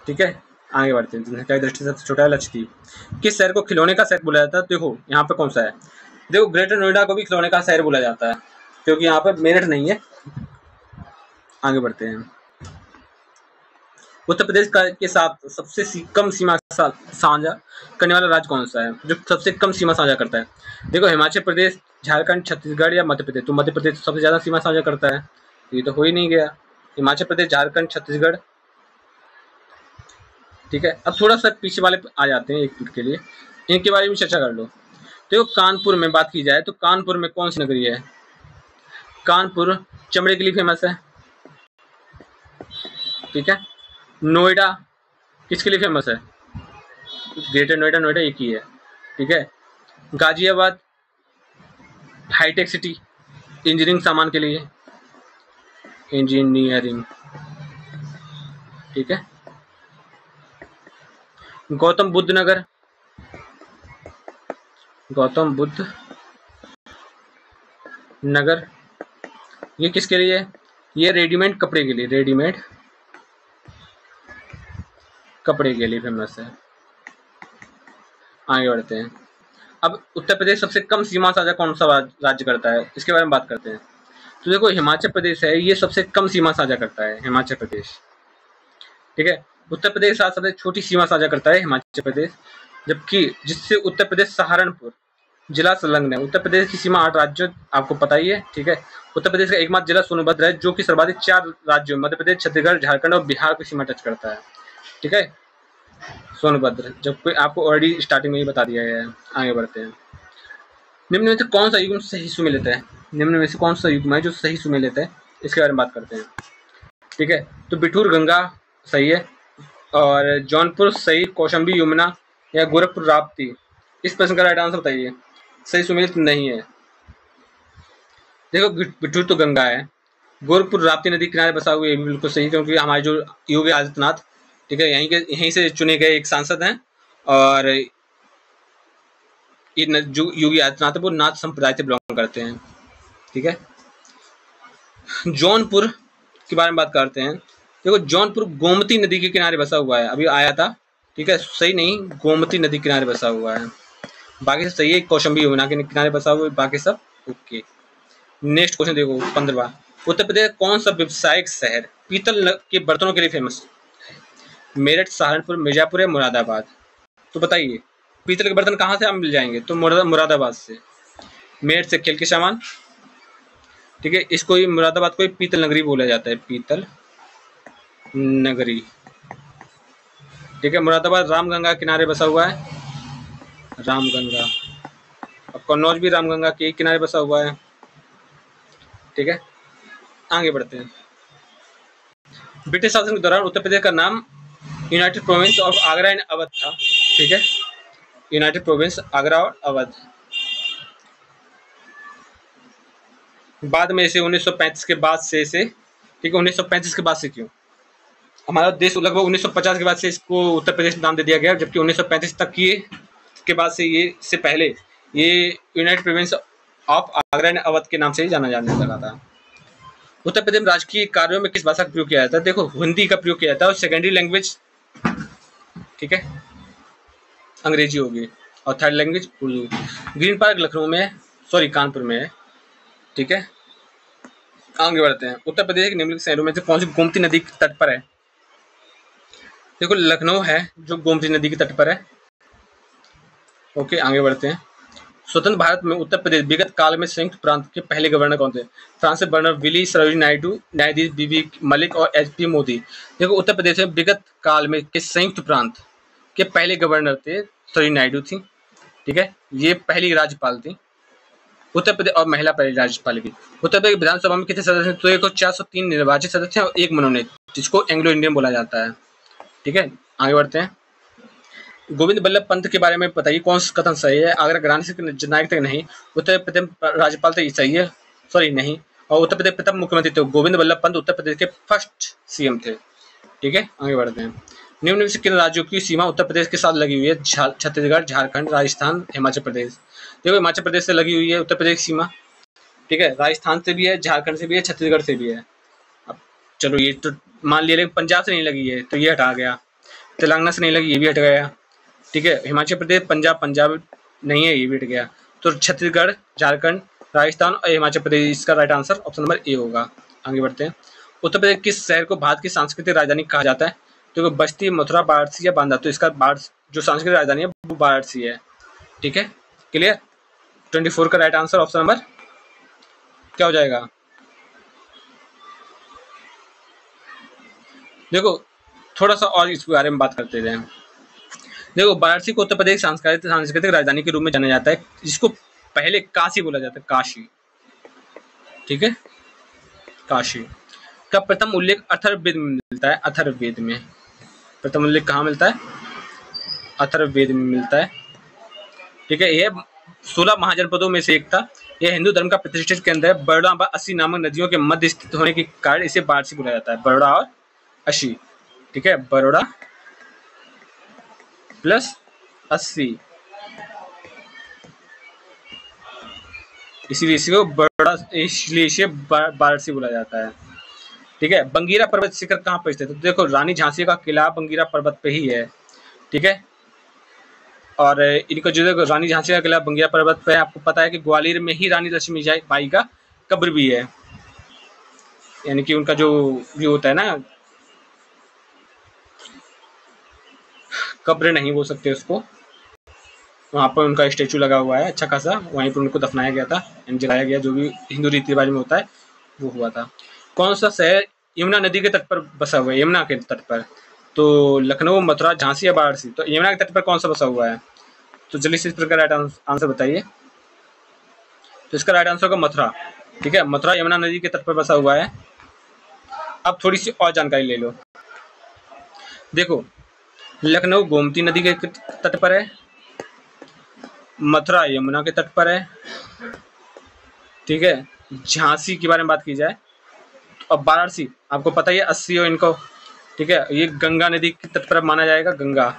ठीक है, आगे बढ़ते हैं। जनसंख्या की दृष्टि से सबसे छोटा है लक्षद्वीप। किस शहर को खिलौने का शहर बोला जाता है? देखो यहाँ पे कौन सा है, देखो ग्रेटर नोएडा को भी खिलौने का शहर बोला जाता है, क्योंकि यहाँ पर मेरठ नहीं है। आगे बढ़ते हैं। उत्तर प्रदेश के साथ सबसे कम सीमा साझा करने वाला राज्य कौन सा है, जो सबसे कम सीमा साझा करता है? देखो हिमाचल प्रदेश, झारखंड, छत्तीसगढ़ या मध्य प्रदेश। तो मध्य प्रदेश सबसे ज्यादा सीमा साझा करता है, ये तो हो ही नहीं गया। हिमाचल प्रदेश, झारखंड, छत्तीसगढ़। ठीक है, अब थोड़ा सा पीछे वाले आ जाते हैं एक मिनट के लिए, इनके बारे में चर्चा कर लो। तो कानपुर में बात की जाए तो कानपुर में कौन सी नगरी है? कानपुर चमड़े के लिए फेमस है। ठीक है, नोएडा किसके लिए फेमस है? ग्रेटर नोएडा, नोएडा एक ही है। ठीक है, गाजियाबाद हाईटेक सिटी, इंजीनियरिंग सामान के लिए, इंजीनियरिंग। ठीक है, गौतम बुद्ध नगर, गौतम बुद्ध नगर, ये किसके लिए है? ये रेडीमेड कपड़े के लिए, रेडीमेड कपड़े के लिए फेमस है। आगे बढ़ते हैं। अब उत्तर प्रदेश सबसे कम सीमा साझा कौन सा राज्य करता है, इसके बारे में बात करते हैं। तो देखो हिमाचल प्रदेश है, ये सबसे कम सीमा साझा करता है, हिमाचल प्रदेश। ठीक है, उत्तर प्रदेश के साथ सबसे छोटी सीमा साझा करता है हिमाचल प्रदेश, जबकि जिससे उत्तर प्रदेश सहारनपुर जिला संलग्न है। उत्तर प्रदेश की सीमा 8 राज्यों, आपको पता ही है। ठीक है, उत्तर प्रदेश का एकमात्र जिला सोनभद्र है, जो कि सर्वाधिक 4 राज्यों मध्य प्रदेश, छत्तीसगढ़, झारखंड और बिहार की सीमा टच करता है। ठीक है, सोनभद्र, जबकि आपको ऑलरेडी स्टार्टिंग में ही बता दिया गया है। आगे बढ़ते हैं। निम्न में से कौन सा युग्म सही सुमेलित है? निम्न में से कौन सा युग्म है जो सही सुमेलित है, इसके बारे में बात करते हैं। ठीक है, तो बिठूर गंगा सही है, और जौनपुर सही, कौशाम्बी यमुना या गोरखपुर राप्ती। इस प्रश्न का राइट आंसर बताइए। सही सुमेलित नहीं है। देखो बिठूर तो गंगा है, गोरखपुर राप्ती नदी किनारे बसा हुआ है, बिल्कुल सही, क्योंकि हमारे जो योगी आदित्यनाथ, ठीक है, यहीं से चुने गए एक सांसद हैं, और ये जो योगी आदित्यनाथ है वो नाथ संप्रदाय से बिलोंग करते हैं। ठीक है, जौनपुर के बारे में बात करते हैं। देखो जौनपुर गोमती नदी के किनारे बसा हुआ है, अभी आया था। ठीक है, सही नहीं, गोमती नदी के किनारे बसा हुआ है। बाकी सब सही है, कौशाम्बी यमुना के किनारे बसा हुआ है, बाकी सब ओके। नेक्स्ट क्वेश्चन देखो 15वां। उत्तर प्रदेश कौन सा व्यवसायिक शहर पीतल के बर्तनों के लिए फेमस? मेरठ, सहारनपुर, मिर्जापुर या मुरादाबाद? तो बताइए पीतल के बर्तन कहाँ से आप मिल जाएंगे? तो मुरादाबाद से। मेरठ से खेल के सामान। ठीक है, इसको ही मुरादाबाद को ही पीतल नगरी बोला जाता है, पीतल नगरी। ठीक है, मुरादाबाद रामगंगा किनारे बसा हुआ है, रामगंगा, और कन्नौज भी रामगंगा के किनारे बसा हुआ है। ठीक है, आगे बढ़ते हैं। ब्रिटिश शासन के दौरान उत्तर प्रदेश का नाम United province of Agra and Awadh था। ठीक है, यूनाइटेड प्रोविंस आगरा और अवध। बाद में इसे 1935 के बाद से इसे, ठीक है, 1935 के बाद से क्यों? हमारा देश लगभग 1950 के बाद से इसको उत्तर प्रदेश नाम दे दिया गया, जबकि 1935 तक के बाद से ये, इससे पहले ये United province of Agra and Awadh के नाम से ही जाना जाने लगा था। उत्तर प्रदेश में राजकीय कार्यों में किस भाषा का प्रयोग किया जाता है? देखो हिंदी का प्रयोग किया जाता है, और सेकेंडरी लैंग्वेज, ठीक है, अंग्रेजी होगी, और third language Urdu. Green park Lucknow में, सॉरी कानपुर में है। ठीक है, आगे बढ़ते हैं। उत्तर प्रदेश के निम्नलिखित शहरों में से कौन सी गोमती नदी के तट पर है? देखो लखनऊ है जो गोमती नदी के तट पर है। ओके, आगे बढ़ते हैं। स्वतंत्र भारत में उत्तर प्रदेश विगत काल में संयुक्त प्रांत के पहले गवर्नर कौन थे? Francis Burner, Willie Sarojini Naidu, न्यायाधीश बीबी मलिक और एचपी मोदी। देखो उत्तर प्रदेश में विगत काल में के संयुक्त प्रांत के पहले गवर्नर थे सरोजिनी नायडू थी। ठीक है, ये पहली राज्यपाल थी। उत्तर प्रदेश और महिला राज्यपाल भी। उत्तर प्रदेश विधानसभा में कितने सदस्य हैं? तो एक 403 निर्वाचित सदस्य हैं और 1 मनोनीत, जिसको एंग्लो इंडियन बोला जाता है। ठीक है, आगे बढ़ते हैं। गोविंद बल्लभ पंत के बारे में बताइए, कौन सा कथन सही है? आगरा घराने से जननायक तक नहीं, उत्तर प्रदेश राज्यपाल तक सही है, सॉरी नहीं। और उत्तर प्रदेश प्रथम मुख्यमंत्री थे गोविंद बल्लभ पंत, उत्तर प्रदेश के फर्स्ट सीएम थे। ठीक है, आगे बढ़ते हैं। निम्न से किन राज्यों की सीमा उत्तर प्रदेश के साथ लगी हुई है? छत्तीसगढ़, झारखंड, राजस्थान, हिमाचल प्रदेश। देखो हिमाचल प्रदेश से लगी हुई है उत्तर प्रदेश की सीमा। ठीक है, राजस्थान से भी है, झारखंड से भी है, छत्तीसगढ़ से भी है। अब चलो ये तो मान लिया, लेकिन पंजाब से नहीं लगी है तो ये हटा गया, तेलंगाना से नहीं लगी ये भी हट गया। ठीक है, हिमाचल प्रदेश, पंजाब नहीं है ये भी हट गया। तो छत्तीसगढ़, झारखंड, राजस्थान और हिमाचल प्रदेश, इसका राइट आंसर ऑप्शन नंबर ए होगा। आगे बढ़ते हैं। उत्तर प्रदेश किस शहर को भारत की सांस्कृतिक राजधानी कहा जाता है? तो बस्ती, मथुरा, वाराणसी या बांदा। तो इसका जो सांस्कृतिक राजधानी है वो वाराणसी है। ठीक है, क्लियर। 24 का राइट आंसर ऑप्शन नंबर क्या हो जाएगा? देखो थोड़ा सा और इसके बारे में बात करते हैं। देखो वाराणसी को उत्तर प्रदेश सांस्कृतिक राजधानी के रूप में जाना जाता है, जिसको पहले काशी बोला जाता है, काशी। ठीक है, काशी का प्रथम उल्लेख अथर्ववेद में मिलता है। अथर्ववेद में प्रथम उल्लेख कहाँ मिलता है? अथर्ववेद में मिलता है। ठीक है, यह 16 महाजनपदों में से एक था। यह हिंदू धर्म का प्रतिष्ठित केंद्र है। बरोड़ा व अस्सी नामक नदियों के मध्य स्थित होने के कारण इसे वाराणसी बोला जाता है। बरोड़ा और अस्सी। ठीक है, बरोड़ा प्लस 80, इसीलिए इसको बरोड़ा, इसलिए इसे वाराणसी बोला जाता है। ठीक है, बंगीरा पर्वत शिखर कहाँ पर स्थित है? तो देखो रानी झांसी का किला बंगीरा पर्वत पे ही है। ठीक है, और इनको जो रानी झांसी का किला बंगीरा पर्वत पे है, आपको पता है कि ग्वालियर में ही रानी लक्ष्मीबाई का कब्र भी है, यानी कि उनका जो भी होता है ना, कब्र नहीं बोल सकते उसको, वहाँ पर उनका स्टेचू लगा हुआ है अच्छा खासा, वहीं पर उनको दफनाया गया था, जलाया गया, जो भी हिंदू रीति रिवाज में होता है वो हुआ था। कौन सा शहर यमुना नदी के तट पर बसा हुआ है? यमुना के तट पर। तो लखनऊ, मथुरा, झांसी या वाराणसी। तो यमुना के तट पर कौन सा बसा हुआ है? तो जल्दी से इस प्रकार राइट आंसर बताइए। तो इसका राइट आंसर होगा मथुरा। ठीक है, मथुरा यमुना नदी के तट पर बसा हुआ है। अब थोड़ी सी और जानकारी ले लो। देखो लखनऊ गोमती नदी के तट पर है, मथुरा यमुना के तट पर है। ठीक है, झांसी के बारे में बात की जाए और वाराणसी आपको पता ही है, 80 और इनको। ठीक है, ये गंगा नदी के तट पर माना जाएगा, गंगा।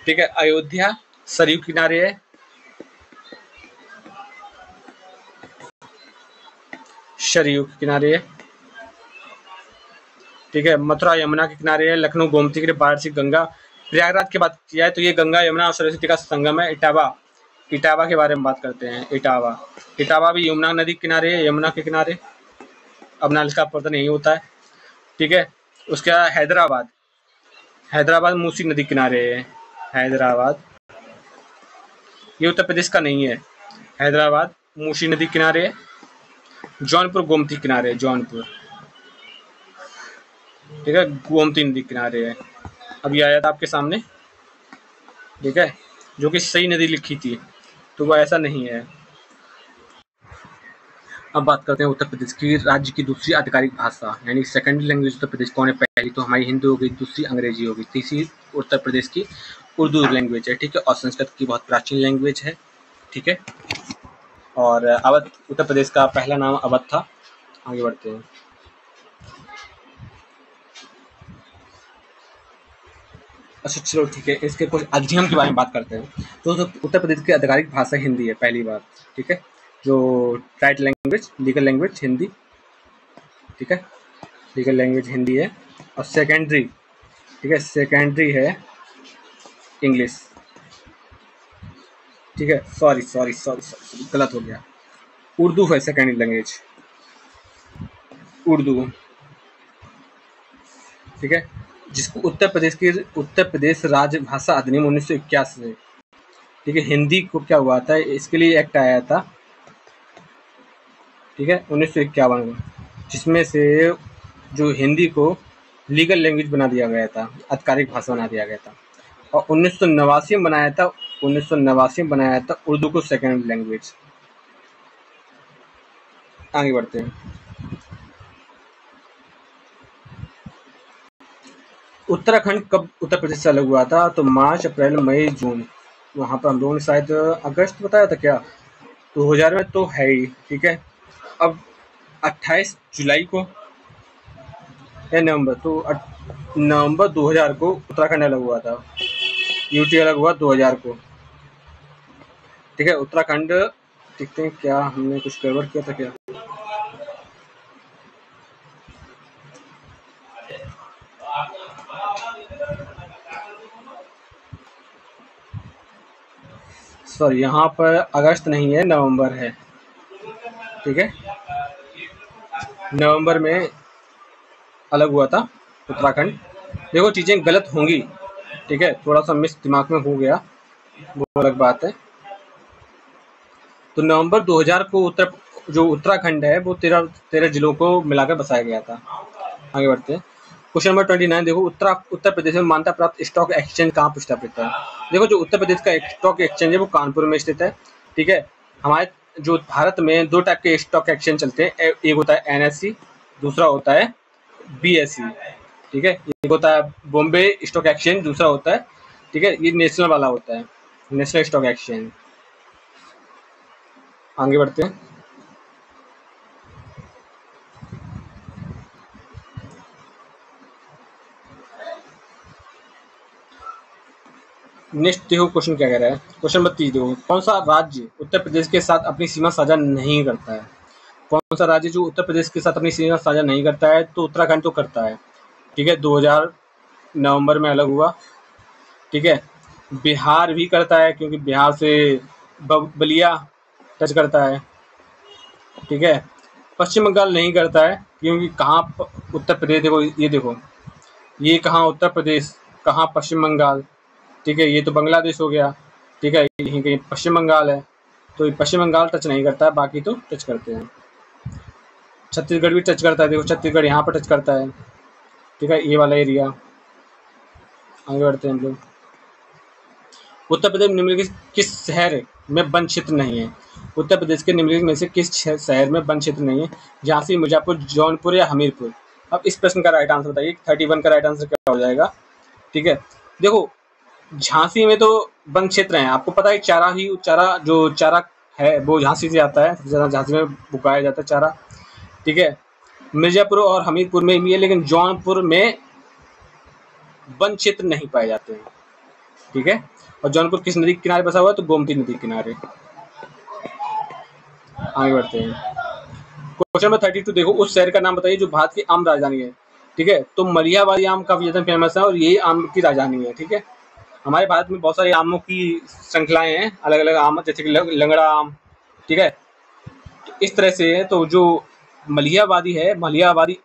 ठीक है, अयोध्या सरयू किनारे है, सरयू के किनारे है। ठीक है, मथुरा यमुना के किनारे है, लखनऊ गोमती के, वाराणसी गंगा। प्रयागराज की बात की जाए तो ये गंगा यमुना और सरस्वती का संगम है। इटावा के बारे में बात करते हैं। इटावा भी यमुना नदी के किनारे है, यमुना के किनारे। अब नाल का पता नहीं होता है। ठीक है, उसके बाद हैदराबाद मूसी नदी किनारे है। हैदराबाद ये उत्तर प्रदेश का नहीं है। हैदराबाद मूसी नदी किनारे है। जौनपुर गोमती किनारे है, जौनपुर। ठीक है, गोमती नदी किनारे है। अभी आया था आपके सामने। ठीक है, जो कि सही नदी लिखी थी, तो वो ऐसा नहीं है। अब बात करते हैं उत्तर प्रदेश की राज्य की दूसरी आधिकारिक भाषा, यानी सेकेंडरी लैंग्वेज उत्तर प्रदेश कौन है? पहली तो हमारी हिंदी हो गई, दूसरी अंग्रेजी हो गई, तीसरी उत्तर प्रदेश की उर्दू लैंग्वेज है। ठीक है, और संस्कृत की बहुत प्राचीन लैंग्वेज है। ठीक है, और अवध उत्तर प्रदेश का पहला नाम अवध था। आगे बढ़ते हैं। अच्छा चलो ठीक है, इसके कुछ अधिनियम के बारे में बात करते हैं। तो उत्तर प्रदेश की आधिकारिक भाषा हिंदी है, पहली बात। ठीक है, जो right language, legal language Hindi. ठीक है, लीगल लैंग्वेज हिंदी है। और सेकेंडरी, ठीक है, सेकेंडरी है इंग्लिश। ठीक है, सॉरी गलत हो गया, उर्दू है सेकेंडरी लैंग्वेज, उर्दू। ठीक है, जिसको उत्तर प्रदेश राजभाषा अधिनियम 1981 से। ठीक है, हिंदी को क्या हुआ था, इसके लिए एक्ट आया था। ठीक है, 1951 में, जिसमें से जो हिंदी को लीगल लैंग्वेज बना दिया गया था, आधिकारिक भाषा बना दिया गया था। और 1989 में बनाया था, 1989 में बनाया था उर्दू को सेकेंड लैंग्वेज। आगे बढ़ते हैं। उत्तराखंड कब उत्तर प्रदेश से अलग हुआ था? तो मार्च, अप्रैल, मई, जून। वहाँ पर हम लोगों ने शायद अगस्त बताया था क्या? 2000 में तो है ही, ठीक है। अब 28 जुलाई को या नवंबर, तो नवंबर 2000 को उत्तराखंड अलग हुआ था। यूटी अलग हुआ 2000 को, ठीक है। उत्तराखंड, देखते हैं क्या हमने कुछ गड़बड़ किया था क्या। सॉरी, यहाँ पर अगस्त नहीं है, नवंबर है, ठीक है। नवंबर में अलग हुआ था उत्तराखंड। देखो चीज़ें गलत होंगी, ठीक है, थोड़ा सा मिस दिमाग में हो गया, वो अलग बात है। तो नवंबर 2000 को जो उत्तराखंड है वो 13 जिलों को मिलाकर बसाया गया था। आगे बढ़ते हैं। क्वेश्चन नंबर 29, देखो उत्तर प्रदेश में मान्यता प्राप्त स्टॉक एक्सचेंज कहाँ पर स्थापित है? देखो जो उत्तर प्रदेश का स्टॉक एक्सचेंज है वो कानपुर में स्थित है, ठीक है। हमारे जो भारत में 2 टाइप के स्टॉक एक्सचेंज चलते हैं, एक होता है एनएससी, दूसरा होता है बीएसई, ठीक है। एक होता है बॉम्बे स्टॉक एक्सचेंज, दूसरा होता है, ठीक है, ये नेशनल वाला होता है, नेशनल स्टॉक एक्सचेंज। आगे बढ़ते हैं। नेक्स्ट देखो क्वेश्चन क्या कह रहा है। क्वेश्चन नंबर 30 देखो, कौन सा राज्य उत्तर प्रदेश के साथ अपनी सीमा साझा नहीं करता है? कौन सा राज्य जो उत्तर प्रदेश के साथ अपनी सीमा साझा नहीं करता है? तो उत्तराखंड तो करता है, ठीक है, 2000 नवंबर में अलग हुआ, ठीक है। बिहार भी करता है क्योंकि बिहार से बलिया टच करता है, ठीक है। पश्चिम बंगाल नहीं करता है क्योंकि कहाँ उत्तर प्रदेश, देखो ये देखो, ये कहाँ उत्तर प्रदेश, कहाँ पश्चिम बंगाल, ठीक है। ये तो बांग्लादेश हो गया, ठीक है, यहीं कहीं पश्चिम बंगाल है, तो ये पश्चिम बंगाल टच नहीं करता है, बाकी तो टच करते हैं। छत्तीसगढ़ भी टच करता है, देखो छत्तीसगढ़ यहाँ पर टच करता है, ठीक है, ये वाला एरिया। आगे बढ़ते हैं हम लोग। उत्तर प्रदेश में निम्नलिखित किस शहर में वन क्षेत्र नहीं है? उत्तर प्रदेश के निम्नलिखित में से किस शहर में वन क्षेत्र नहीं है? झांसी, मिर्जापुर, जौनपुर या हमीरपुर? अब इस प्रश्न का राइट आंसर बताइए। 31 का राइट आंसर क्या हो जाएगा? ठीक है, देखो झांसी में तो वन क्षेत्र है, आपको पता है, चारा जो चारा है वो झांसी से आता है, सबसे ज़्यादा झांसी में उगाया जाता है चारा, ठीक है। मिर्जापुर और हमीरपुर में भी है, लेकिन जौनपुर में वन क्षेत्र नहीं पाए जाते हैं, ठीक है। और जौनपुर किस नदी के किनारे बसा हुआ है? तो गोमती नदी के किनारे। आगे बढ़ते हैं। क्वेश्चन नंबर 32 देखो, उस शहर का नाम बताइए जो भारत की आम राजधानी है, ठीक है। तो मलिहाबादी आम काफी ज्यादा फेमस है और यही आम की राजधानी है, ठीक है। हमारे भारत में बहुत सारे आमों की श्रृंखलाएं हैं, अलग अलग आम, जैसे कि लंगड़ा आम, ठीक है। तो इस तरह से है, तो जो मलिहाबादी है, मलिहाबादी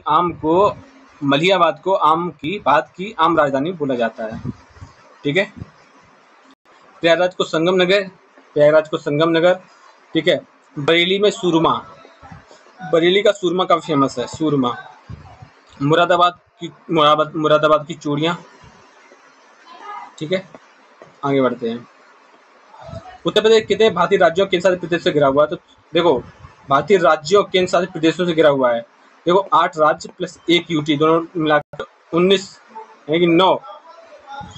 आम को, मलिहाबाद को आम की भारत की आम राजधानी बोला जाता है, ठीक है। प्रयागराज को संगम नगर, ठीक है। बरेली में सूरमा, बरेली का सूरमा काफी फेमस है, सूरमा। मुरादाबाद की चूड़ियाँ, ठीक है। आगे बढ़ते हैं। उत्तर प्रदेश कितने भारतीय राज्यों और केंद्र शासित प्रदेश से घिरा हुआ है? तो देखो भारतीय राज्यों और केंद्र शासित प्रदेशों से घिरा हुआ है, देखो 8 राज्य प्लस 1 यूटी, दोनों मिलाकर 19 यानी कि 9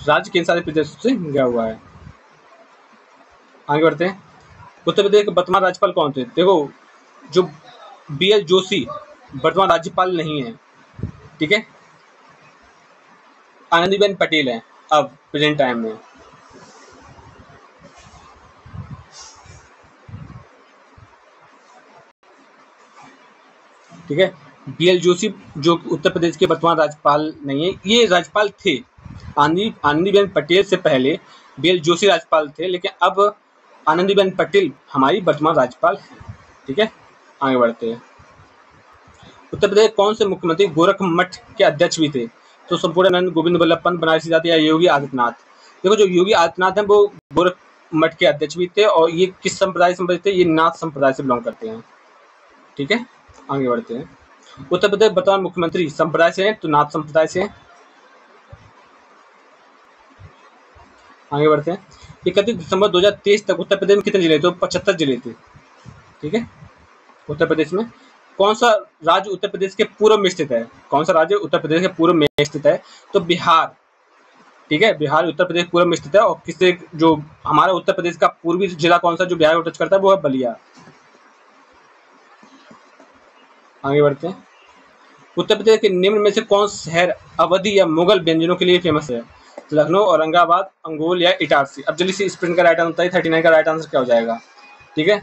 राज्य केंद्र शासित प्रदेशों से घिरा हुआ है। आगे बढ़ते हैं। उत्तर प्रदेश के वर्तमान राज्यपाल कौन थे? देखो जो BL जोशी वर्तमान राज्यपाल नहीं है, ठीक है, आनंदीबेन पटेल है अब प्रेजेंट टाइम में। ठीक है, BL जोशी जो उत्तर प्रदेश के वर्तमान राज्यपाल नहीं है, ये राज्यपाल थे, आनंदीबेन पटेल से पहले BL जोशी राज्यपाल थे, लेकिन अब आनंदीबेन पटेल हमारी वर्तमान राज्यपाल है, ठीक है। आगे बढ़ते हैं। उत्तर प्रदेश कौन से मुख्यमंत्री गोरख मठ के अध्यक्ष भी थे? तो संपूर्णानंद, गोविंद वल्लभ पंत, बनारसी दास या योगी आदित्यनाथ? देखो जो योगी आदित्यनाथ हैं वो गोरख मठ के अध्यक्ष भी थे, और ये किस संप्रदाय से संबंधित थे? ये नाथ संप्रदाय से बिलोंग करते हैं, ठीक है। आगे बढ़ते हैं। उत्तर प्रदेश वर्तमान मुख्यमंत्री संप्रदाय से हैं, तो नाथ संप्रदाय से हैं। आगे बढ़ते हैं। 31 दिसंबर 2023 तक उत्तर प्रदेश में कितने जिले थे? तो 75 जिले थे, ठीक है। उत्तर प्रदेश में कौन सा राज्य उत्तर प्रदेश के पूर्व में स्थित है? कौन सा राज्य उत्तर प्रदेश के पूर्व में स्थित है? तो बिहार। ठीक है, बिहार उत्तर प्रदेश पूर्व में स्थित है। और किससे जो हमारा उत्तर प्रदेश का पूर्वी जिला कौन सा जो बिहार को टच करता है वो है बलिया। आगे बढ़ते हैं। उत्तर प्रदेश के निम्न में से कौन शहर अवधी या मुगल व्यंजनों के लिए फेमस है? लखनऊ, औरंगाबाद, अंगोल या इटारसी। अब जल्दी से स्प्रिंट का राइट आंसर बताइए, 39 का राइट आंसर क्या हो जाएगा? ठीक है,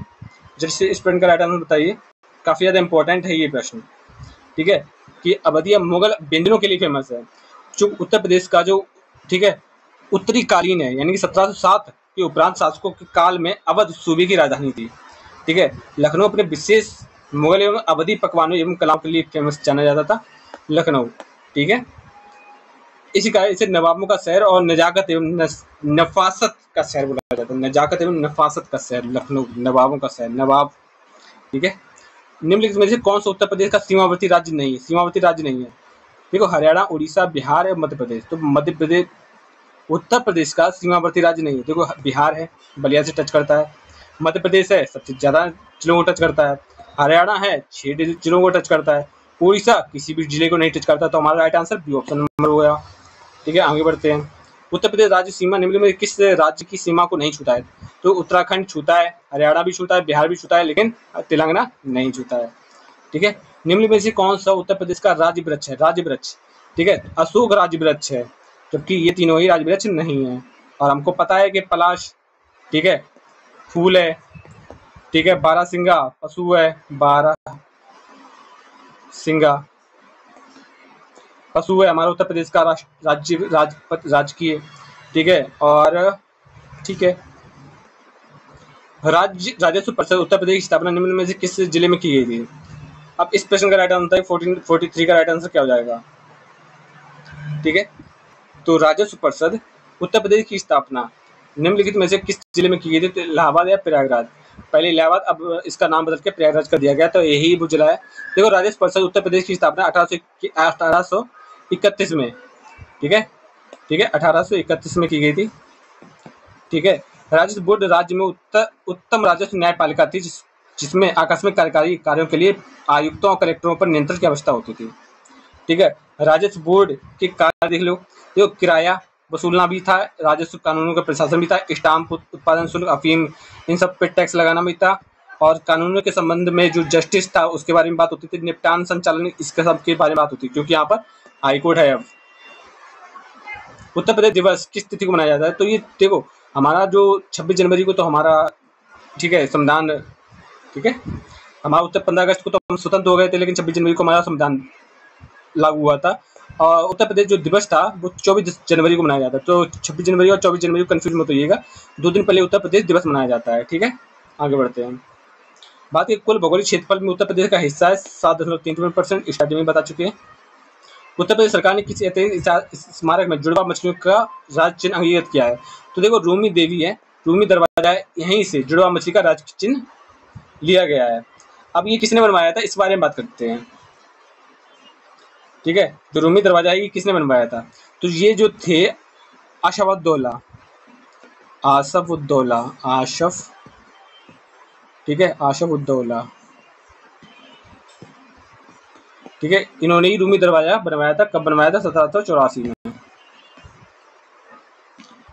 जल्दी से स्प्रिंट का राइट आंसर बताइए, काफी ज्यादा इंपॉर्टेंट है ये प्रश्न। ठीक है, कि अवधी या मुगल व्यंजनों के लिए फेमस है। जो उत्तर प्रदेश का जो ठीक है उत्तरी कालीन है, यानी कि 1707 के उपरांत शासकों के काल में अवध सूबे की राजधानी थी। ठीक है, लखनऊ अपने विशेष मुगल एवं अवधी पकवानों एवं कलाओं के लिए फेमस जाना जाता था, लखनऊ। ठीक है, इसी कारण इसे नवाबों का शहर और नजाकत एवं नफासत का शहर बोला जाता है। नजाकत एवं नफासत का शहर लखनऊ, नवाबों का शहर, नवाब। ठीक है, निम्नलिखित में से कौन सा उत्तर प्रदेश का सीमावर्ती राज्य नहीं है? सीमावर्ती राज्य नहीं है, देखो हरियाणा, उड़ीसा, बिहार और मध्य प्रदेश। तो मध्य प्रदेश उत्तर प्रदेश का सीमावर्ती राज्य नहीं है। देखो बिहार है, बलिया से टच करता है। मध्य प्रदेश है, सबसे ज्यादा जिलों को टच करता है। हरियाणा है, 6 जिलों को टच करता है। उड़ीसा किसी भी जिले को नहीं टच करता। तो हमारा right answer B option number हो गया। ठीक है, आगे बढ़ते हैं। उत्तर प्रदेश राज्य सीमा निम्न में किस राज्य की सीमा को नहीं छूता है? तो उत्तराखंड छूता है, हरियाणा भी छूता है, बिहार भी छूता है, लेकिन तेलंगाना नहीं छूता है। ठीक है, निम्न में से कौन सा उत्तर प्रदेश का राज्य वृक्ष है? राज्य वृक्ष, ठीक है, अशोक राज्य वृक्ष है, जबकि ये तीनों ही राज्य वृक्ष नहीं है। और हमको पता है कि पलाश, ठीक है, फूल है। ठीक है, बारहसिंगा पशु है, बारहसिंगा पशु है हमारा उत्तर प्रदेश का राजकीय। ठीक है, और ठीक है, राजस्व परिषद उत्तर प्रदेश की स्थापना निम्न में से किस जिले में की गई थी? अब इस प्रश्न का राइट आंसर 43 का राइट आंसर क्या हो जाएगा? ठीक है, तो राजस्व परिषद उत्तर प्रदेश की स्थापना निम्नलिखित में से किस जिले में की गई थी? तो इलाहाबाद या प्रयागराज। पहले इलाहाबाद, अब इसका नाम बदल के प्रयागराज कर दिया गया, तो यही वो जिला है। देखो राजस्व परिषद उत्तर प्रदेश की स्थापना 1831 में, ठीक है, 1831 में की गई थी। ठीक है, राजस्व बोर्ड राज्य में उत्तम राजस्व न्यायपालिका थी, जिसमें आकस्मिक कार्यकारी कार्यों के लिए आयुक्तों और कलेक्टरों पर नियंत्रण की आवश्यकता होती थी। ठीक है, राजस्व बोर्ड के कार्य देख लो, देखो किराया वसूलना भी था, राजस्व कानूनों का प्रशासन भी था, स्टाम्प उत्पादन शुल्क, अफीम, इन सब पे टैक्स लगाना भी था, और कानूनों के संबंध में जो जस्टिस था उसके बारे में बात होती थी, निपटान संचालन इसके सब के बारे में बात होती थी, क्योंकि यहाँ पर हाईकोर्ट है। अब उत्तर प्रदेश दिवस किस तिथि को मनाया जाता है? तो ये देखो हमारा जो 26 जनवरी को तो हमारा, ठीक है, संविधान, ठीक है, हमारा उत्तर 15 अगस्त को तो हम स्वतंत्र हो गए थे, लेकिन 26 जनवरी को हमारा संविधान लागू हुआ था। और उत्तर प्रदेश जो दिवस था वो 24 जनवरी को मनाया जाता है। तो 26 जनवरी और 24 जनवरी को कन्फ्यूज मत होइएगा, 2 दिन पहले उत्तर प्रदेश दिवस मनाया जाता है। ठीक है, आगे बढ़ते हैं। बात की कुल भौगोलिक क्षेत्रफल में उत्तर प्रदेश का हिस्सा है 7.33%, स्टार्टिंग में बता चुके हैं। उत्तर प्रदेश सरकार ने किसी ऐतिहासिक स्मारक में जुड़वा मछलियों का राज्य चिन्ह अंगीकृत किया है? तो देखो रूमी देवी है, रूमी दरवाजा है, यहीं से जुड़वा मछली का राज्य चिन्ह लिया गया है। अब ये किसने बनवाया था, इस बारे में बात करते हैं। ठीक है, जो रूमी दरवाजा है ये किसने बनवाया था? तो ये जो थे आशफउद्दौला, आशफ, ठीक है, आशफउद्दौला, ठीक है, इन्होंने ही रूमी दरवाजा बनवाया था। कब बनवाया था? 1784 में।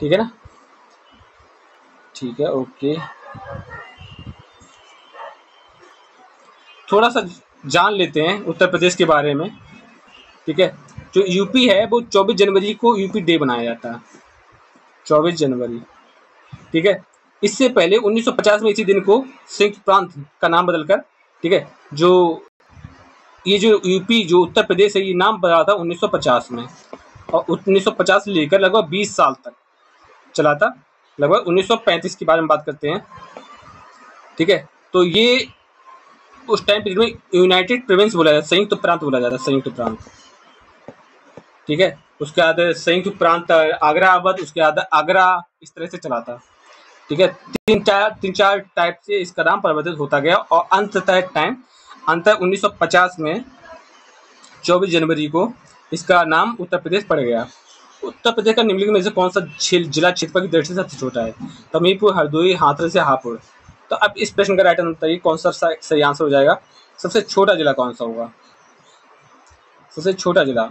ठीक है ना, ठीक है, ओके। थोड़ा सा जान लेते हैं उत्तर प्रदेश के बारे में। ठीक है, जो यूपी है वो 24 जनवरी को यूपी डे बनाया जाता है, 24 जनवरी। ठीक है, इससे पहले 1950 में इसी दिन को संयुक्त प्रांत का नाम बदलकर, ठीक है, जो ये जो यूपी जो उत्तर प्रदेश है ये नाम बदला था 1950 में, और 1950 से लेकर लगभग 20 साल तक चला था। लगभग 1935 के बारे में बात करते हैं। ठीक है, तो ये उस टाइम पीरियड में यूनाइटेड प्रोविंस बोला जाता है, संयुक्त प्रांत बोला जाता है, संयुक्त प्रांत। ठीक है, उसके बाद संयुक्त प्रांत आगरा अवध, उसके बाद आगरा, इस तरह से चला था। ठीक है, तीन चार टाइप से इसका नाम परिवर्तित होता गया, और अंततः 1950 में 24 जनवरी को इसका नाम उत्तर प्रदेश पड़ गया। उत्तर प्रदेश का निम्नलिखित में से कौन सा जिला क्षेत्रफल की दृष्टि से सबसे छोटा है? तो हमीरपुर, हरदोई, हाथरस या हापुड़। तो अब इस प्रश्न का राइट आंसर बताइए कौन सा सही आंसर हो जाएगा। सबसे छोटा जिला कौन सा होगा? सबसे छोटा जिला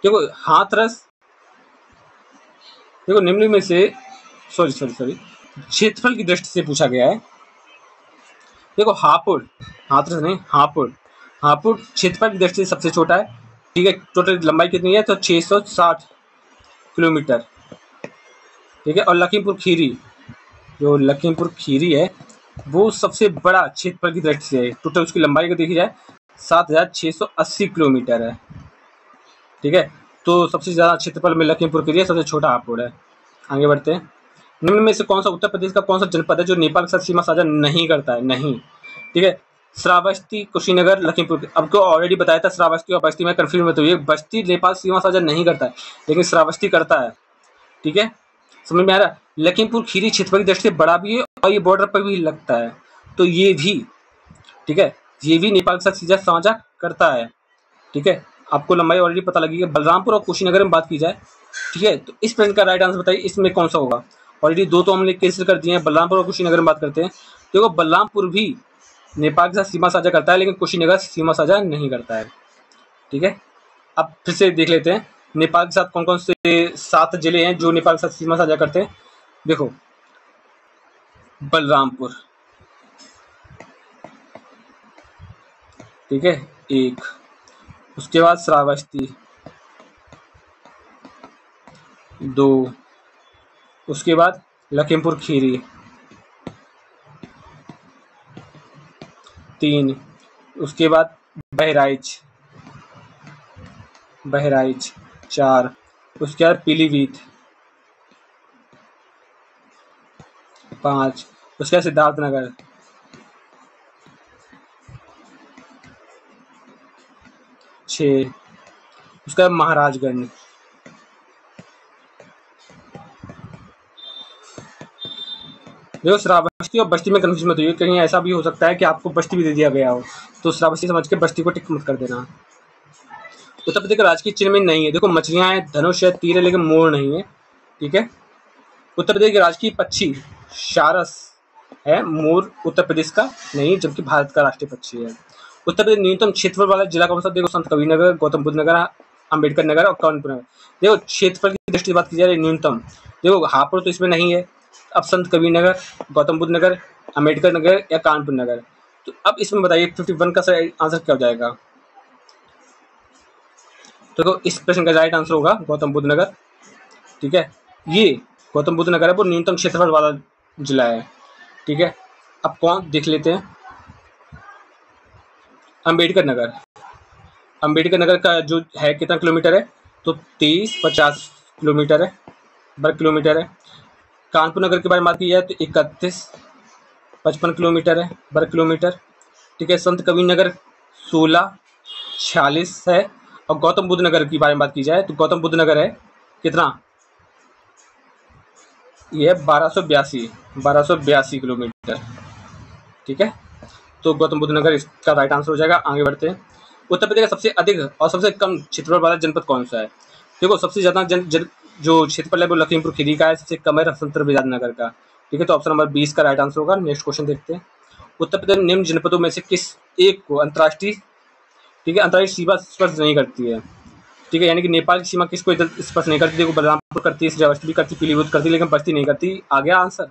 देखो हाथरस, देखो निम्न में से सॉरी क्षेत्रफल की दृष्टि से पूछा गया है। देखो हापुड़, हाथरस नहीं हापुड़ क्षेत्रफल की दृष्टि से सबसे छोटा है, ठीक है। टोटल लंबाई कितनी है? तो 660 किलोमीटर, ठीक है। और लखीमपुर खीरी, जो लखीमपुर खीरी है वो सबसे बड़ा क्षेत्रफल की दृष्टि से है। टोटल उसकी लंबाई को देखी जाए 7680 किलोमीटर है, ठीक है। तो सबसे ज़्यादा क्षेत्रफल में लखीमपुर खीरी है, सबसे छोटा हापुड़ है। आगे बढ़ते हैं। निम्न में से कौन सा उत्तर प्रदेश का कौन सा जनपद है जो नेपाल के साथ सीमा साझा नहीं करता है? नहीं, ठीक है। श्रावस्ती, कुशीनगर, लखीमपुर। अब को ऑलरेडी बताया था श्रावस्ती और बस्ती में कंफ्यूज मत होइए। बस्ती नेपाल सीमा साझा नहीं करता है लेकिन श्रावस्ती करता है, ठीक है। समझ में आ रहा है? लखीमपुर खीरी क्षेत्रफल की दृष्टि से बड़ा भी है और ये बॉर्डर पर भी लगता है, तो ये भी, ठीक है, ये भी नेपाल के साथ सीधा साझा करता है, ठीक है। आपको लंबाई ऑलरेडी पता लगी है। बलरामपुर और कुशीनगर में बात की जाए, ठीक है, तो इस प्रश्न का राइट आंसर बताइए इसमें कौन सा होगा। ऑलरेडी दो तो हमने कैंसिल कर दिए हैं, बलरामपुर और कुशीनगर में बात करते हैं। देखो बलरामपुर भी नेपाल के साथ सीमा साझा करता है लेकिन कुशीनगर सीमा साझा नहीं करता है, ठीक है। अब फिर से देख लेते हैं नेपाल के साथ कौन कौन से 7 जिले हैं जो नेपाल के साथ सीमा साझा करते हैं। देखो बलरामपुर, ठीक है, 1, उसके बाद श्रावस्ती 2, उसके बाद लखीमपुर खीरी 3, उसके बाद बहराइच 4, उसके बाद पीलीभीत 5, उसके बाद सिद्धार्थनगर 6, उसके बाद महाराजगंज 7। देखो श्रावस्ती और बस्ती में कंफ्यूज मत होइए, कहीं ऐसा भी हो सकता है कि आपको बस्ती भी दे दिया गया हो, तो श्रावस्ती समझ के बस्ती को टिक मत कर देना। उत्तर प्रदेश का राजकीय चिन्ह में नहीं है। देखो मछलियां हैं, धनुष है, तीर है, लेकिन मोर नहीं है, ठीक है। उत्तर प्रदेश के राजकीय पक्षी सारस है, मोर उत्तर प्रदेश का नहीं, जबकि भारत का राष्ट्रीय पक्षी है। उत्तर प्रदेश न्यूनतम क्षेत्रफल वाला जिला कौन सा? देखो संत कबीरनगर, गौतम बुद्ध नगर, अम्बेडकर नगर और कानपुर नगर। देखो क्षेत्रफल की दृष्टि से बात की जाए न्यूनतम, देखो हापुड़ तो इसमें नहीं है। अब संत कबीरनगर, गौतम बुद्ध नगर, अम्बेडकर नगर या कानपुर नगर, तो अब इसमें बताइए 51 का सही आंसर क्या हो जाएगा। तो इस प्रश्न का राइट आंसर होगा गौतम बुद्ध नगर, ठीक है। ये गौतम बुद्ध नगर है वो न्यूनतम क्षेत्रफल वाला जिला है, ठीक है। अब कौन देख लेते हैं, अम्बेडकर नगर। अम्बेडकर नगर का जो है कितना किलोमीटर है? तो 2350 किलोमीटर है, वर्ग किलोमीटर है। कानपुर नगर के बारे में बात की जाए तो 3155 किलोमीटर है, वर्ग किलोमीटर, ठीक है। संत कबीर नगर 1646 है। और गौतम बुद्ध नगर की बारे में बात की जाए तो गौतम बुद्ध नगर है कितना? ये है 1282 किलोमीटर, ठीक है। तो गौतम बुद्ध नगर इसका राइट आंसर हो जाएगा। आगे बढ़ते हैं। उत्तर प्रदेश का सबसे अधिक और सबसे कम क्षेत्रफल वाला जनपद कौन सा है? देखो सबसे ज़्यादा जो क्षेत्रफल है वो लखीमपुर खीरी का है, सबसे कम है स्वतंत्र आजाद नगर का, ठीक है। तो ऑप्शन नंबर 20 का राइट आंसर होगा। नेक्स्ट क्वेश्चन देखते हैं। उत्तर प्रदेश निम्न जनपदों में से किस एक को अंतर्राष्ट्रीय, ठीक है, अंतर्राष्ट्रीय सीमा स्पर्श नहीं करती है, ठीक है। यानी कि नेपाल की सीमा किसको स्पर्श नहीं करती? देखो बलरामपुर करती है, श्रावस्ती भी करती, पीलीभीत करती, लेकिन बस्ती नहीं करती। आ गया आंसर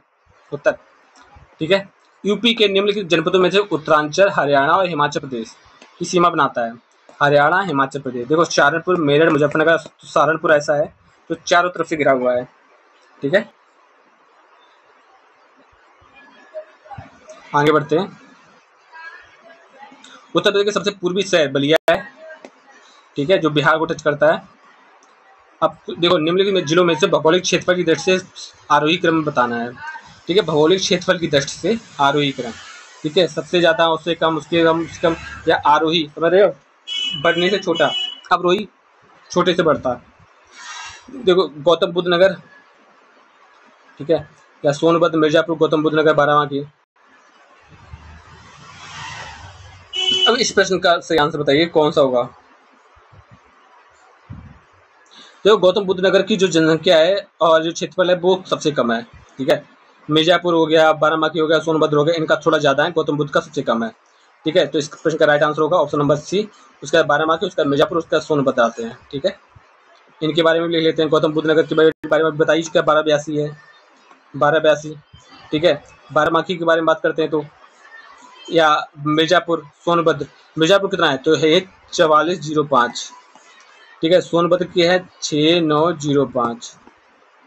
उत्तर, ठीक है। यूपी के निम्नलिखित जनपदों में से उत्तरांचल, हरियाणा और हिमाचल प्रदेश की सीमा बनाता है। हरियाणा, हिमाचल प्रदेश। देखो सहारनपुर, मेरठ, मुजफ्फरनगर, सहारनपुर ऐसा है तो चारों तरफ से घिरा हुआ है, ठीक है। आगे बढ़ते हैं। उत्तर प्रदेश के सबसे पूर्वी शहर बलिया है, ठीक है, जो बिहार को टच करता है। अब देखो निम्नलिखित जिलों में से भौगोलिक क्षेत्रफल की दृष्टि से आरोही क्रम बताना है, ठीक है। भौगोलिक क्षेत्रफल की दृष्टि से आरोही क्रम, ठीक है। सबसे ज़्यादा, उससे कम, उसके कम, उससे कम, या आरोही, समझ रहे हो, बढ़ने से छोटा, अवरोही छोटे से बढ़ता। देखो गौतम बुद्ध नगर, ठीक है, या सोनभद्र, मिर्जापुर, गौतम बुद्ध नगर, बाराबांकी। अब इस प्रश्न का सही आंसर बताइए कौन सा होगा। देखो गौतम बुद्ध नगर की जो जनसंख्या है और जो क्षेत्रफल है वो सबसे कम है, ठीक है। मिर्जापुर हो गया, बाराबांकी हो गया, सोनभद्र हो गया, इनका थोड़ा ज़्यादा है, गौतम बुद्ध का सबसे कम है। ठीक है, तो इस प्रश्न का राइट आंसर होगा ऑप्शन नंबर सी। उसके बाद बाराबांकी, उसका मिर्जापुर, उसका सोनभद्र आते हैं। ठीक है, इनके बारे में लिख लेते हैं। गौतम बुद्ध नगर के बारे में बताइए, इसका 1282 है, 1282। ठीक है, बाराबांकी के बारे में बात करते हैं तो, या मिर्जापुर, सोनभद्र, मिर्जापुर कितना है तो है 4405। ठीक है, सोनभद्र की है 6905।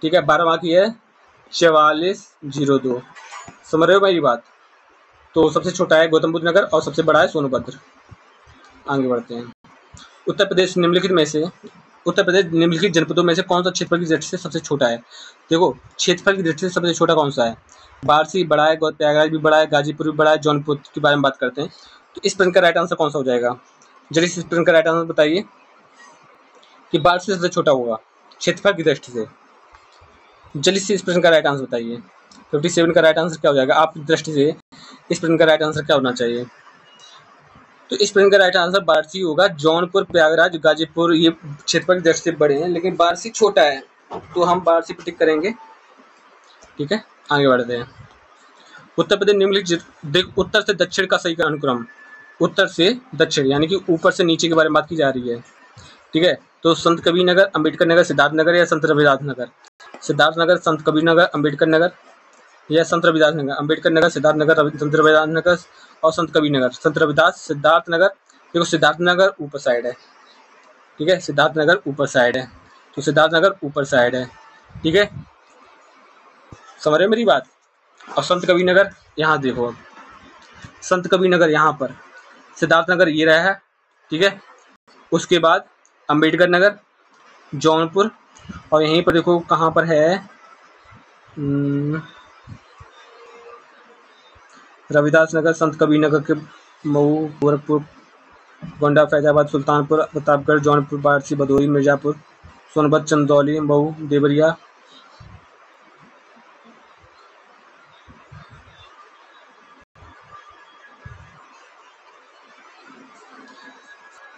ठीक है, बाराबांकी है 4402। समझ रहे हो मेरी बात? तो सबसे छोटा है गौतम बुद्ध नगर और सबसे बड़ा है सोनभद्र। आगे बढ़ते हैं। उत्तर प्रदेश निम्नलिखित जनपदों में से कौन सा क्षेत्रफल की दृष्टि से सबसे छोटा है? देखो, क्षेत्रफल की दृष्टि से सबसे छोटा कौन सा है? वाराणसी बड़ा है, प्रयागराज भी बड़ा है, गाजीपुर भी बड़ा है, जौनपुर के बारे में बात करते हैं। तो इस प्रश्न का राइट आंसर कौन सा हो जाएगा? जल्दी इस प्रश्न का राइट आंसर बताइए कि वाराणसी सबसे छोटा होगा क्षेत्रफल की दृष्टि से। जल्दी से इस प्रश्न का राइट आंसर बताइए। 57 का राइट आंसर क्या हो जाएगा आपकी दृष्टि से? इस प्रश्न का राइट आंसर क्या होना चाहिए? तो इस प्रश्न का राइट आंसर वाराणसी होगा। जौनपुर, प्रयागराज, गाजीपुर ये क्षेत्रफल की दृष्टि से बड़े हैं, लेकिन वाराणसी छोटा है, तो हम वाराणसी पर टिक करेंगे। ठीक है, आगे बढ़ते हैं। उत्तर प्रदेश निम्नलिखित उत्तर से दक्षिण का सही अनुक्रम, उत्तर से दक्षिण यानी कि ऊपर से नीचे के बारे में बात की जा रही है। ठीक है, तो संत कबीर नगर, अम्बेडकर नगर, सिद्धार्थ नगर या संत रविदास नगर? सिद्धार्थ नगर, संत कबीर नगर, अम्बेडकर नगर या संत रविदास नगर? अम्बेडकर नगर, सिद्धार्थ नगर, संत रविदास नगर और संत कबीर नगर। संत रविदास, सिद्धार्थ नगर। देखो, सिद्धार्थ नगर ऊपर साइड है। ठीक है, सिद्धार्थ नगर ऊपर साइड है, तो सिद्धार्थ नगर ऊपर साइड है। ठीक है, समझ रहे मेरी बात? और संत कबीर नगर यहाँ देखो, अब संत कबीर नगर यहाँ पर, सिद्धार्थ नगर ये रहा है। ठीक है, उसके बाद अम्बेडकर नगर, जौनपुर, और यहीं पर देखो कहाँ पर है, रविदास नगर, संत कबीर नगर के मऊ, गोरखपुर, गोंडा, फैजाबाद, सुल्तानपुर, प्रतापगढ़, जौनपुर, वाराणसी, भदोही, मिर्जापुर, सोनभद्र, चंदौली, मऊ, देवरिया,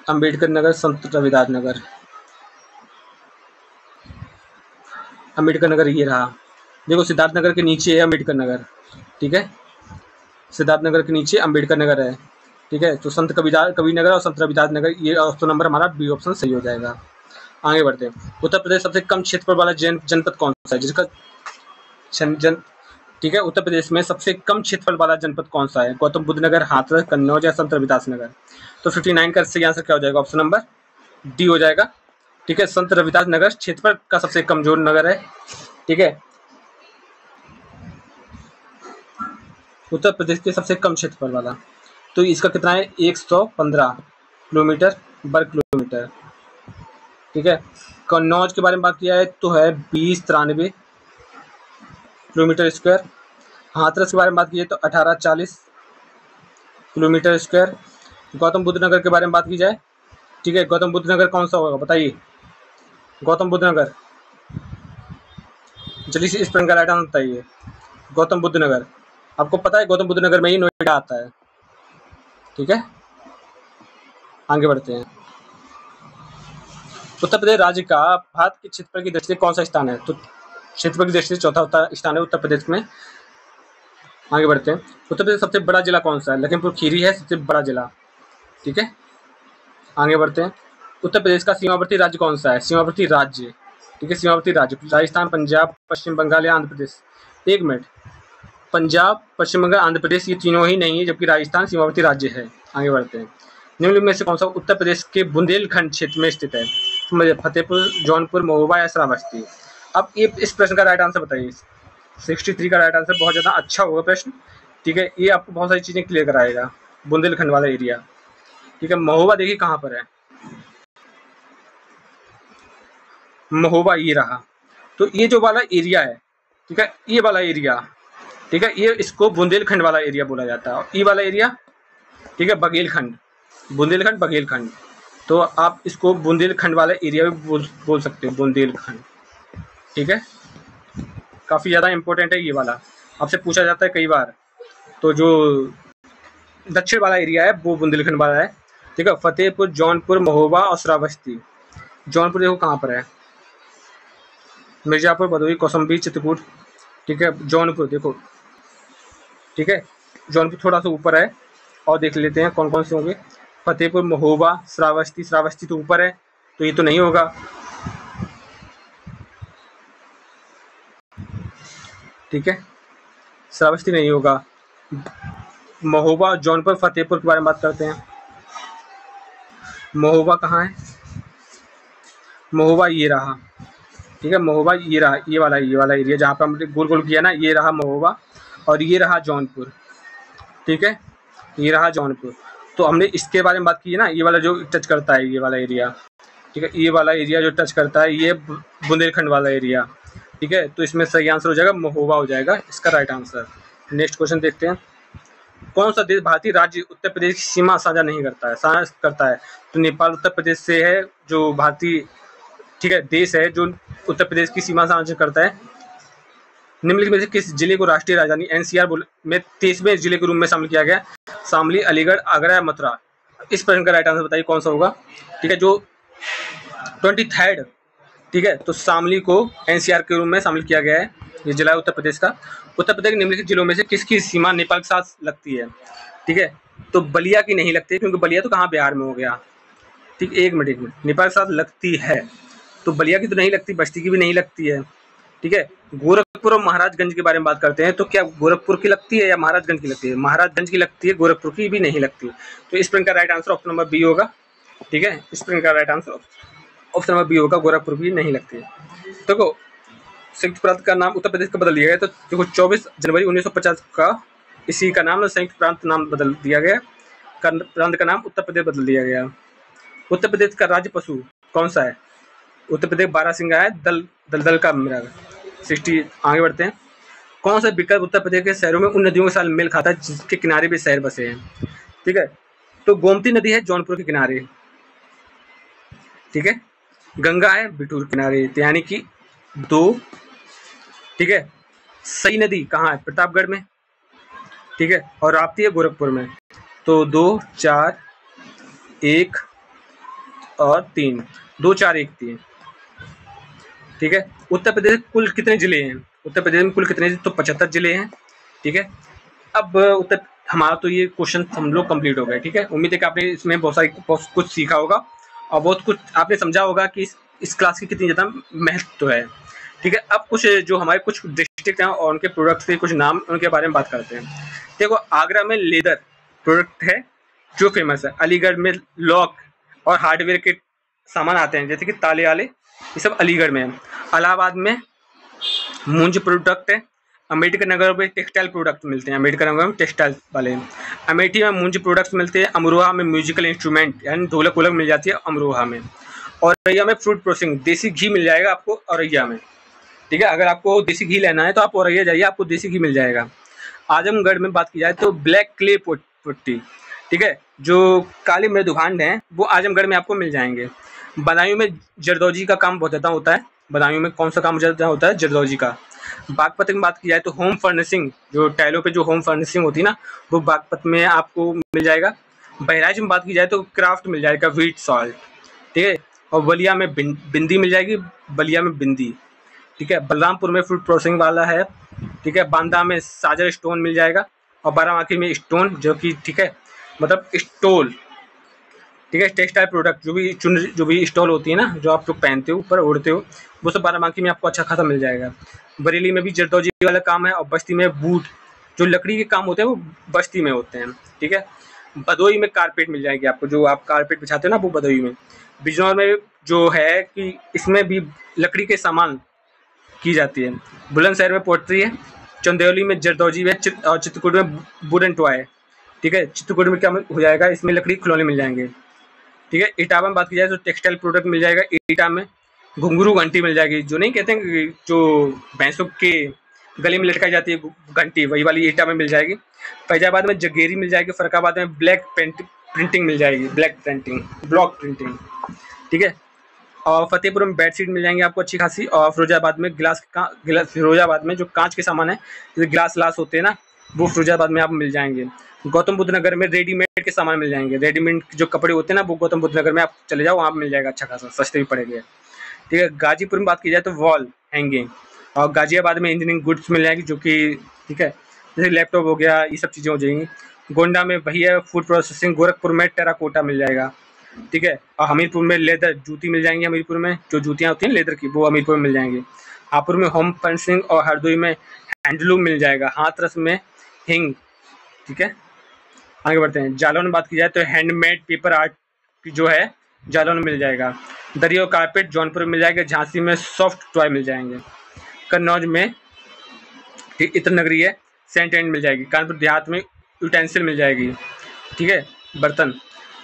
अम्बेडकर नगर, संत रविदास नगर। अम्बेडकर नगर ये रहा। देखो, सिद्धार्थ नगर के नीचे है अम्बेडकर नगर। ठीक है, सिद्धार्थ नगर के नीचे अम्बेडकर नगर है। ठीक है, तो संत कबीर नगर और संत रविदास नगर, ये ऑप्शन नंबर हमारा बी ऑप्शन सही हो जाएगा। आगे बढ़ते हैं। उत्तर प्रदेश सबसे कम क्षेत्रफल वाला जनपद कौन सा है, जिसका ठीक है, उत्तर प्रदेश में सबसे कम क्षेत्रफल वाला जनपद कौन सा है? गौतम बुद्ध नगर, हाथरस, कन्नौज या संत रविदास नगर? तो 59 का सही आंसर क्या हो जाएगा? ऑप्शन नंबर डी हो जाएगा। ठीक है, संत रविदास नगर क्षेत्रफल का सबसे कमजोर नगर है। ठीक है, उत्तर प्रदेश के सबसे कम क्षेत्रफल वाला, तो इसका कितना है? 115 किलोमीटर वर्ग किलोमीटर। ठीक है, कन्नौज के बारे में बात किया है तो है 2093 किलोमीटर स्क्वायर। हाथरस के बारे में बात की है तो 1840 किलोमीटर स्क्वायर। गौतम बुद्ध नगर के बारे में बात की जाए, ठीक है, गौतम बुद्ध नगर कौन सा होगा बताइए? गौतम बुद्ध नगर, जल्दी से इस प्रश्न का राइट आंसर बताइए। गौतम बुद्ध नगर, आपको पता है गौतम बुद्ध नगर में ही नोएडा आता है। ठीक है, आगे बढ़ते हैं। उत्तर प्रदेश राज्य का भारत के क्षेत्रफल की दृष्टि से कौन सा स्थान है? तो क्षेत्रफल की दृष्टि से चौथा स्थान है उत्तर प्रदेश में। आगे बढ़ते हैं। उत्तर प्रदेश सबसे बड़ा जिला कौन सा है? लखीमपुर खीरी है सबसे बड़ा जिला। ठीक है, आगे बढ़ते हैं। उत्तर प्रदेश का सीमावर्ती राज्य कौन सा है? सीमावर्ती राज्य, ठीक है, सीमावर्ती राज्य राजस्थान, पंजाब, पश्चिम बंगाल या आंध्र प्रदेश? एक मिनट, पंजाब, पश्चिम बंगाल, आंध्र प्रदेश ये तीनों ही नहीं है, जबकि राजस्थान सीमावर्ती राज्य है। आगे बढ़ते हैं। निम्नलिखित में से कौन सा उत्तर प्रदेश के बुंदेलखंड क्षेत्र में स्थित है? फतेहपुर, जौनपुर, महोबा या श्रावस्ती? अब ये इस प्रश्न का राइट आंसर बताइए। 63 का राइट आंसर, बहुत ज़्यादा अच्छा होगा प्रश्न। ठीक है, ये आपको बहुत सारी चीज़ें क्लियर कराएगा, बुंदेलखंड वाला एरिया। ठीक है, महोबा देखिए कहाँ पर है, महोबा ये रहा। तो ये जो वाला एरिया है, ठीक है, ये वाला एरिया, ठीक है, ये इसको बुंदेलखंड वाला एरिया बोला जाता है। और ये वाला एरिया, ठीक है, बघेलखंड, बुंदेलखंड, बघेलखंड। तो आप इसको बुंदेलखंड वाला एरिया भी बोल सकते हो, बुंदेलखंड। ठीक है, काफ़ी ज़्यादा इंपॉर्टेंट है ये वाला, आपसे पूछा जाता है कई बार। तो जो दक्षिण वाला एरिया है वो बुंदेलखंड वाला है। ठीक है, फतेहपुर, जौनपुर, महोबा और श्रावस्ती। जौनपुर देखो कहाँ पर है, मिर्जापुर, भदोही, कौशाम्बी, चित्रकूट। ठीक है। जौनपुर देखो, ठीक है, जौनपुर थोड़ा सा ऊपर है, और देख लेते हैं कौन कौन से होंगे। फतेहपुर, महोबा, श्रावस्ती, श्रावस्ती तो ऊपर है, तो ये तो नहीं होगा। ठीक है, श्रावस्ती नहीं होगा। महोबा, जौनपुर, फतेहपुर के बारे में बात करते हैं। महोबा कहाँ है? महोबा ये रहा, ठीक है, महोबा ये रहा, ये वाला एरिया जहाँ पर हमने गोल गोल किया ना, ये रहा महोबा, और ये रहा जौनपुर। ठीक है, ये रहा जौनपुर। तो हमने इसके बारे में बात की है ना, ये वाला जो टच करता है, ये वाला एरिया, ठीक है, ये वाला एरिया जो टच करता है, ये बुंदेलखंड वाला एरिया। ठीक है, तो इसमें सही आंसर हो जाएगा महोबा, हो जाएगा इसका राइट आंसर। नेक्स्ट क्वेश्चन देखते हैं। कौन सा देश भारतीय राज्य उत्तर प्रदेश की सीमा साझा नहीं करता है? साझा करता है तो नेपाल उत्तर प्रदेश से है, जो भारतीय, ठीक है, देश है जो उत्तर प्रदेश की सीमा साझा करता है। निम्नलिखित में से किस जिले को राष्ट्रीय राजधानी एनसीआर में 23वें जिले के रूप में शामिल किया गया? शामली, अलीगढ़, आगरा, मथुरा। इस प्रश्न का राइट आंसर बताइए कौन सा होगा। ठीक है, जो 23rd, ठीक है, तो शामली को एनसीआर के रूप में शामिल किया गया है, ये जिला उत्तर प्रदेश का। उत्तर प्रदेश के निम्नलिखित जिलों में से किसकी सीमा नेपाल के साथ लगती है? ठीक है, तो बलिया की नहीं लगती, क्योंकि बलिया तो कहाँ, बिहार में हो गया। ठीक, एक मिनट, नेपाल के साथ लगती है तो बलिया की तो नहीं लगती, बस्ती की भी नहीं लगती है। ठीक है, गोरखपुर और महाराजगंज के बारे में बात करते हैं, तो क्या गोरखपुर की लगती है या महाराजगंज की लगती है? महाराजगंज की लगती है, गोरखपुर की भी नहीं लगती। तो इस प्रश्न का right answer option number B होगा। ठीक है, इस प्रश्न का right answer option number B होगा, गोरखपुर की नहीं लगती है। देखो, संयुक्त प्रांत का नाम उत्तर प्रदेश का बदल दिया गया, तो देखो 24 जनवरी 1950 का इसी का नाम संयुक्त प्रांत नाम बदल दिया गया, प्रांत का नाम उत्तर प्रदेश बदल दिया गया। उत्तर प्रदेश का राज्य पशु कौन सा है? उत्तर प्रदेश बारहसिंगा है, दलदल का मृग। 60 आगे बढ़ते हैं। कौन सा विकल्प उत्तर प्रदेश के शहरों में उन नदियों के साथ मेल खाता है जिसके किनारे भी शहर बसे हैं? ठीक है, तो गोमती नदी है जौनपुर के किनारे, ठीक है, गंगा है बिठूर किनारे, तो यानी कि 2। ठीक है, सई नदी कहाँ है? प्रतापगढ़ में, ठीक है, और राप्ती है गोरखपुर में। तो 2, 4, 1 और 3, 2, 4, 1, 3। ठीक है, उत्तर प्रदेश में कुल कितने जिले हैं? उत्तर प्रदेश में कुल कितने? तो 75 जिले हैं। ठीक है, अब हमारा तो ये क्वेश्चन हम लोग कंप्लीट हो गए। ठीक है, उम्मीद है कि आपने इसमें बहुत कुछ सीखा होगा और बहुत कुछ आपने समझा होगा कि इस क्लास की कितनी ज़्यादा महत्व है। ठीक है, अब कुछ जो हमारे कुछ डिस्ट्रिक्ट हैं और उनके प्रोडक्ट्स के कुछ नाम, उनके बारे में बात करते हैं। देखो, आगरा में लेदर प्रोडक्ट है जो फेमस है। अलीगढ़ में लॉक और हार्डवेयर के सामान आते हैं, जैसे कि ताले वाले, ये सब अलीगढ़ में है। इलाहाबाद में मूंज प्रोडक्ट है। अम्बेडकर नगर में टेक्सटाइल प्रोडक्ट मिलते हैं, अम्बेडकर नगर में टेक्सटाइल वाले। अमेठी में मूंज प्रोडक्ट्स मिलते हैं। अमरोहा में म्यूजिकल इंस्ट्रूमेंट यानी ढोलक वोलक मिल जाती है अमरोहा में। औरैया में फ्रूट प्रोसेसिंग, देसी घी मिल जाएगा आपको औरैया में। ठीक है, अगर आपको देसी घी लेना है तो आप औरैया जाइए, आपको देसी घी मिल जाएगा। आजमगढ़ में बात की जाए तो ब्लैक क्ले पुट्टी, ठीक है, जो काली मृदुभांड हैं वो आजमगढ़ में आपको मिल जाएंगे। बदायूं में जरदौजी का काम बहुत ज़्यादा होता है। बदायूं में कौन सा काम ज़्यादा होता है? जरदौजी का। बागपत में बात की जाए तो होम फर्निशिंग, जो टाइलों पे जो होम फर्निशिंग होती है ना, वो बागपत में आपको मिल जाएगा। बहराइच में बात की जाए तो क्राफ्ट मिल जाएगा, व्हीट सॉल्ट, ठीक है, और बलिया में बिंदी मिल जाएगी, बलिया में बिंदी। ठीक है, बलरामपुर में फ्रूट प्रोसेसिंग वाला है। ठीक है, बांदा में साजर स्टोन मिल जाएगा और बाराबांकी में स्टोन, जो कि ठीक है मतलब स्टोल, ठीक है, टेक्सटाइल प्रोडक्ट जो भी स्टॉल होती है ना, जो आप लोग पहनते हो ऊपर ओढ़ते हो, वो सब बाराबांकी में आपको अच्छा खासा मिल जाएगा। बरेली में भी जरदौजी वाला काम है और बस्ती में बूट, जो लकड़ी के काम होते हैं वो बस्ती में होते हैं। ठीक है, भदोई में कारपेट मिल जाएगी आपको, जो आप कारपेट बिछाते हो ना, वो भदोई में। बिजनौर में जो है कि इसमें भी लकड़ी के सामान की जाती है। बुलंदशहर में पोट्री है। चंदौली में जरदौजी है और चित्रकूट में वुडन टॉय। ठीक है, चित्रकूट में क्या हो जाएगा? इसमें लकड़ी खिलौने मिल जाएंगे। ठीक है, इटावा में बात की जाए तो टेक्सटाइल प्रोडक्ट मिल जाएगा। ईटा में घुंघरू घंटी मिल जाएगी, जो नहीं कहते हैं जो भैंसों के गले में लटकाई जाती है घंटी, वही वाली ईटा में मिल जाएगी। फैजाबाद में जगेरी मिल जाएगी। फर्रुखाबाद में ब्लैक प्रिंटिंग मिल जाएगी, ब्लैक प्रिंटिंग, ब्लॉक प्रिंटिंग। ठीक है, और फतेहपुर में बेडशीट मिल जाएंगे आपको अच्छी खासी। और फिरोजाबाद में फिरोजाबाद में जो कांच के सामान है, जैसे गिलास ग्लास होते हैं ना, वो फिरोजाबाद में आप मिल जाएंगे। गौतम बुद्ध नगर में रेडीमेड के सामान मिल जाएंगे। रेडीमेड जो कपड़े होते हैं ना, वो गौतम बुद्ध नगर में आप चले जाओ, वहाँ मिल जाएगा अच्छा खासा, सस्ते भी पड़ेंगे। ठीक है, गाजीपुर में बात की जाए तो वॉल हैंगिंग, और गाजियाबाद में इंजीनियरिंग गुड्स मिल जाएगी, जो कि ठीक है, जैसे लैपटॉप हो गया, ये सब चीज़ें हो जाएंगी। गोंडा में वही है फूड प्रोसेसिंग। गोरखपुर में टेराकोटा मिल जाएगा, ठीक है। और हमीरपुर में लेदर जूती मिल जाएंगी, हमीरपुर में जो जूतियाँ होती हैं लेदर की, वो हमीरपुर में मिल जाएंगी। हापुड़ में होम फर्निशिंग और हरदोई में हैंडलूम मिल जाएगा। हाथरस में हिंग, ठीक है। आगे बढ़ते हैं। जालौन में बात की जाए तो हैंडमेड पेपर आर्ट जो है जालौन में मिल जाएगा। दरी और कारपेट जौनपुर में मिल जाएगा। झांसी में सॉफ्ट टॉय मिल जाएंगे। कन्नौज में इत्र नगरी है, सेंट एंड मिल जाएगी। कानपुर देहात में यूटेंसिल मिल जाएगी, ठीक है, बर्तन।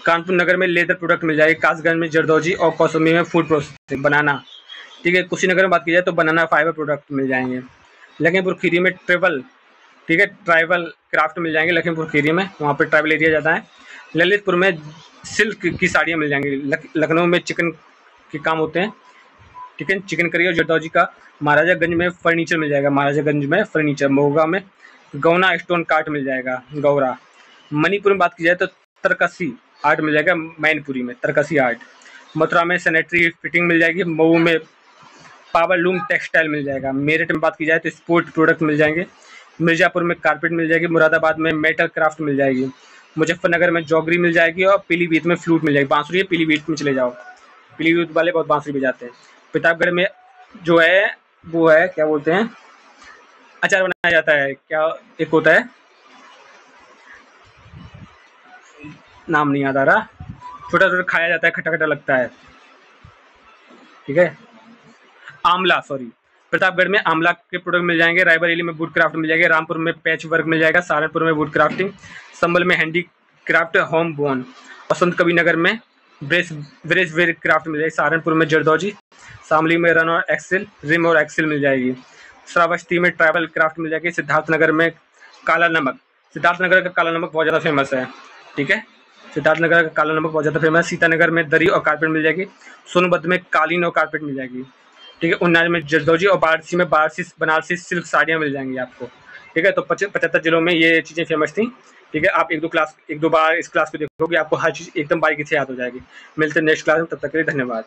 कानपुर नगर में लेदर प्रोडक्ट मिल जाएगी। कासगंज में जरदौजी और कौसंबी में फूड प्रोसेसिंग बनाना, ठीक है। कुशीनगर में बात की जाए तो बनाना फाइबर प्रोडक्ट मिल जाएंगे। लखीमपुर खीरी में ट्रेवल, ठीक है, ट्राइबल क्राफ्ट मिल जाएंगे। लखीमपुर खीरी में वहाँ पे ट्राइबल एरिया जाता है। ललितपुर में सिल्क की साड़ियाँ मिल जाएंगी। लखनऊ में चिकन के काम होते हैं, ठीक है, चिकन करी और जरदौजी का। महाराजागंज में फर्नीचर मिल जाएगा। महाराजागंज में फर्नीचर। मोगा में गौना स्टोन कार्ट मिल जाएगा, गौरा। मणिपुर में बात की जाए तो तरकसी आर्ट मिल जाएगा, मैनपुरी में तरकसी आर्ट। मथुरा में सैनिटरी फिटिंग मिल जाएगी। मऊ में पावरलूम टेक्सटाइल मिल जाएगा। मेरठ में बात की जाए तो स्पोर्ट प्रोडक्ट मिल जाएंगे। मिर्जापुर में कारपेट मिल जाएगी। मुरादाबाद में मेटल क्राफ्ट मिल जाएगी। मुजफ्फरनगर में जॉगरी मिल जाएगी। और पीलीभीत में फ्लूट मिल जाएगी। बांसुरी है, पीलीभीत में चले जाओ, पीलीभीत वाले बहुत बांसुरी बजाते हैं। प्रतापगढ़ में जो है वो है क्या बोलते हैं, अचार बनाया जाता है, क्या एक होता है, नाम नहीं याद आ रहा, छोटा छोटा खाया जाता है, खट्टा खट्टा लगता है, ठीक है, आंवला, सॉरी। प्रतापगढ़ में आंवला के प्रोडक्ट मिल जाएंगे। रायबरेली में वुड क्राफ्ट मिल जाएगा। रामपुर में पैच वर्क मिल जाएगा। सहारनपुर में वुड क्राफ्टिंग। संभल में हैंडी क्राफ्ट होम बोन। बसंत कबीर नगर में ब्रेस वेयर क्राफ्ट मिल जाएगी। सहारनपुर में जरदौजी। शामली में रन और एक्सेल, रिम और एक्सेल मिल जाएगी। श्रावस्ती में ट्राइबल क्राफ्ट मिल जाएगी। सिद्धार्थनगर में काला नमक, सिद्धार्थनगर का काला नमक बहुत ज़्यादा फेमस है, ठीक है, सिद्धार्थनगर का काला नमक बहुत ज़्यादा फेमस है। सीतानगर में दरी और कारपेट मिल जाएगी। सोनभद्र में कालीन और कारपेट मिल जाएगी, ठीक है। उन्नाव में जरदौजी और वाराणसी में बनारसी सिल्क साड़ियाँ मिल जाएंगी आपको, ठीक है। तो 75 जिलों में ये चीज़ें फेमस थी, ठीक है। आप एक दो बार इस क्लास को देखोगे, आपको हर चीज़ एकदम बारीकी से याद हो जाएगी। मिलते हैं नेक्स्ट क्लास में, तब तक के लिए धन्यवाद।